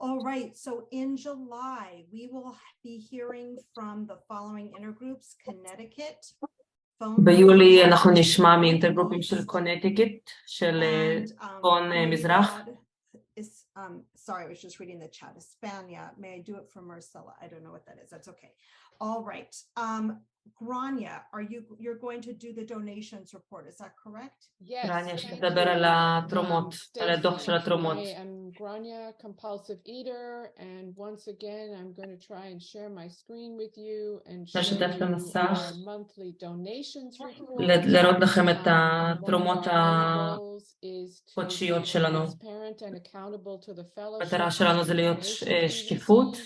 All right, so in July, we will be hearing from the following intergroups, Connecticut. ביולי אנחנו נשמע מאינטרגרופים של קונטיקט, של צפון מזרח. Sorry, I was just reading the chat. España. May I do it for Marcella? I don't know what that is. That's okay. All right. Grania, you're going to do the donations report. Is that correct? Yes. רניה שתדבר על התרומות, על הדוח של התרומות. I am Grania, compulsive eater, and once again, I'm going to try and share my screen with you and show you our monthly donations report. לראות לכם את התרומות החודשיות שלנו. המטרה שלנו זה להיות שקיפות.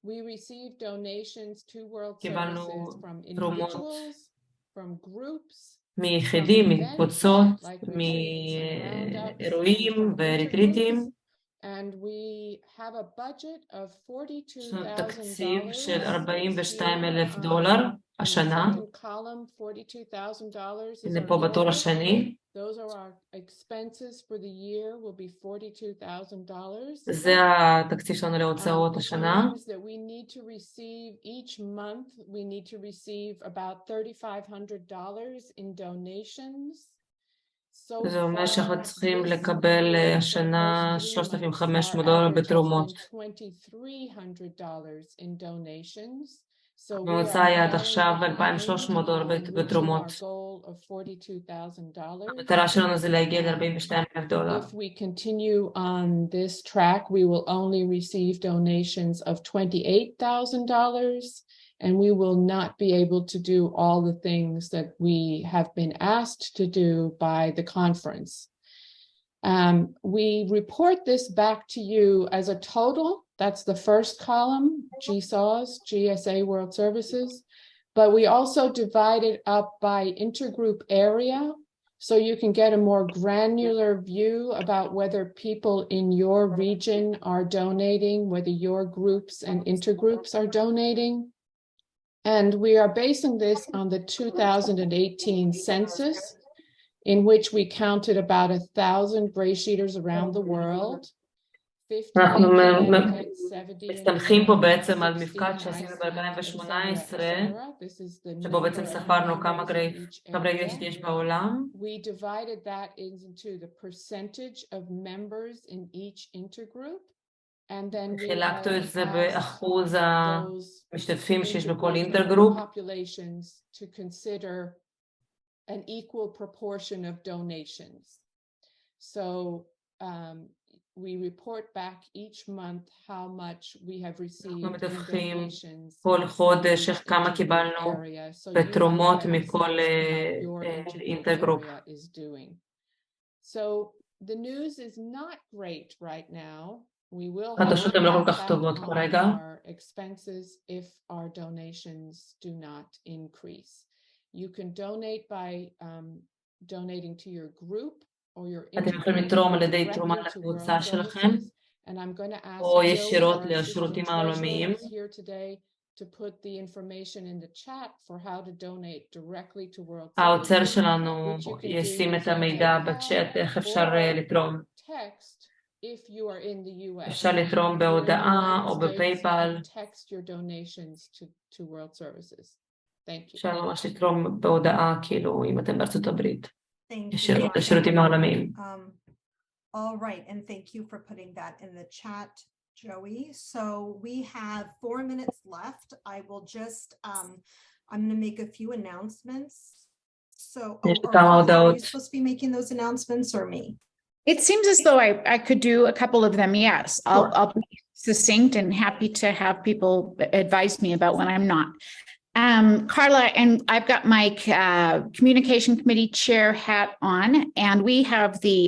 We received donations to World קיבלנו Services from תרומות individuals, from groups, מיחידים, מקבוצות, מאירועים וריטריטים. and we have a budget of יש לנו תקציב $42,000 של $42,000 השנה. הנה פה בטור השני. Those are our expenses for the year will be $42,000. זה התקציב שלנו להוצאות השנה. That we need to receive each month, we need to receive about $3,500 in donations. זה אומר שאנחנו צריכים לקבל השנה $3,500 בתרומות. הממוצע היה עד עכשיו $2,300 בתרומות. המטרה שלנו זה להגיע ל$42,000. If we continue on this track, we will only receive donations of $28,000, and we will not be able to do all the things that we have been asked to do by the conference. We report this back to you as a total. That's the first column, GSAs, GSA World Services. But we also divide it up by intergroup area, so you can get a more granular view about whether people in your region are donating, whether your groups and intergroups are donating. And we are basing this on the 2018 census, in which we counted about 1,000 GreySheeters around the world. אנחנו מסתמכים פה בעצם על מפקד שעשינו ב-2018, שבו בעצם ספרנו כמה חברי GreySheet יש בעולם. We divided that into the percentage of members in each intergroup. And then we חילקנו את זה באחוז המשתתפים שיש בכל אינטרגרופ. populations to consider an equal proportion of donations. So we report back each month how much we have received in donations. כל חודש כמה קיבלנו בתרומות מכל אינטרגרופ. So the news is not great right now. We will החדשות הן לא כל כך טובות כרגע. our expenses if our donations do not increase. You can donate by donating to your group or your אתם יכולים לתרום על ידי תרומה לקבוצה שלכם, או ישירות לשירותים העולמיים. to put the information in the chat for how to donate directly to World Services. האוצר שלנו ישים את המידע בצ'אט איך אפשר לתרום. If you are in the US, אפשר לתרום בהודעה או בפייפל. text your donations to World Services. Thank you. אפשר ממש לתרום בהודעה כאילו אם אתם בארצות הברית. ישירות לשירותים העולמיים. All right, and thank you for putting that in the chat, Joey. So we have 4 minutes left. I will just, I'm going to make a few announcements. So, are you supposed to be making those announcements or me? It seems as though I could do a couple of them, yes. I'll be succinct and happy to have people advise me about when I'm not. Carla, and I've got my communication committee chair hat on, and we have the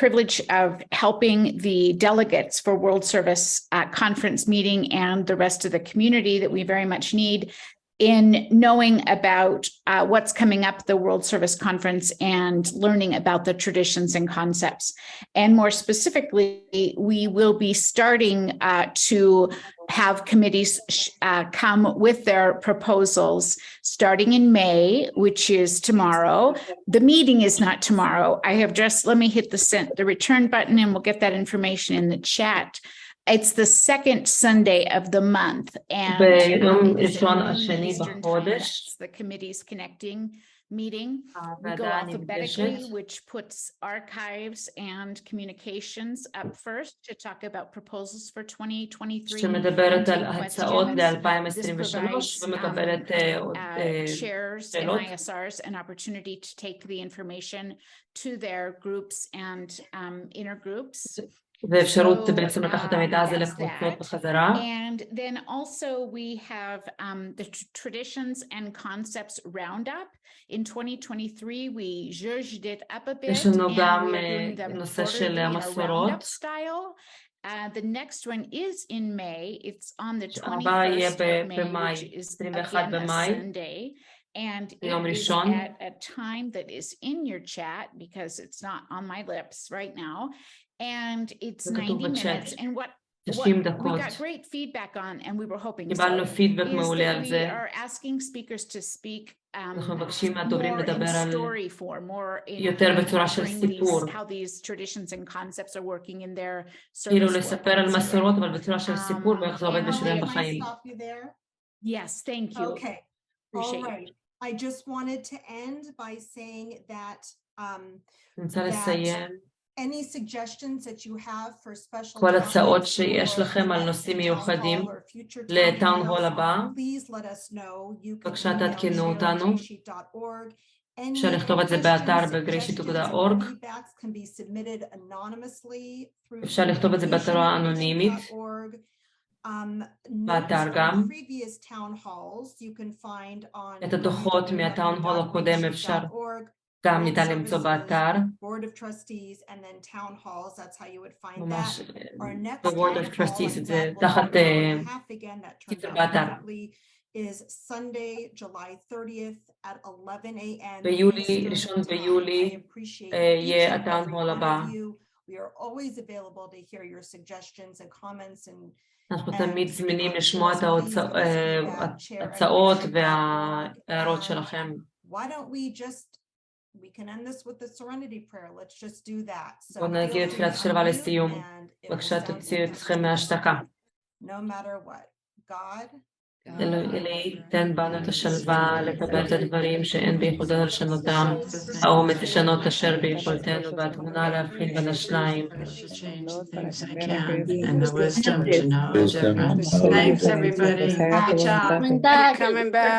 privilege of helping the delegates for World Service conference meeting and the rest of the community that we very much need in knowing about what's coming up, the World Service Conference, and learning about the traditions and concepts. And more specifically, we will be starting to have committees come with their proposals starting in May, which is tomorrow. The meeting is not tomorrow. I have just, let me hit the return button and we'll get that information in the chat. It's the second Sunday of the month, and it's the committee's connecting meeting. We go alphabetically, which puts archives and communications up first to talk about proposals for 2023. Chairs and ISRs an opportunity to take the information to their groups and inner groups. And then also we have the traditions and concepts roundup. In 2023, we zhuzhed it up a bit and we are doing them quarterly in a roundup style. The next one is in May. It's on the 21st of May, which is again a Sunday. And it is at a time that is in your chat because it's not on my lips right now. And it's 90 minutes. And what we got great feedback on, and we were hoping so, is that we are asking speakers to speak more in story form, more in how these traditions and concepts are working in their service work. Yes, thank you. Okay. All right. I just wanted to end by saying that any suggestions that you have for special כל הצעות שיש לכם על נושאים מיוחדים לטאון הול הבא, בבקשה תעדכנו אותנו. אפשר לכתוב את זה באתר ב-GreySheet.org. אפשר לכתוב את זה בצורה אנונימית. באתר גם. את הדוחות מהטאון הול הקודם אפשר גם ניתן למצוא באתר. ממש, ב-Board of Trustees, זה תחת קיצור באתר. ביולי, 1 ביולי, יהיה הטאון הול הבא. אנחנו תמיד זמינים לשמוע את ההצעות וההערות שלכם. We can end this with the serenity prayer. Let's just do that. בוא נגיד תפילת שלווה לסיום. בבקשה תוציאו אתכם מההשתקה. No matter what, God, אלוהי, תן בנו את השלווה לקבל את הדברים שאין ביכולתנו לשנותם, האומץ לשנות אשר ביכולתנו והתבונה להבחין בין השניים.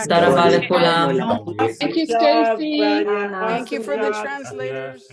תודה רבה לכולם. Thank you, Stacy. Thank you for the translators.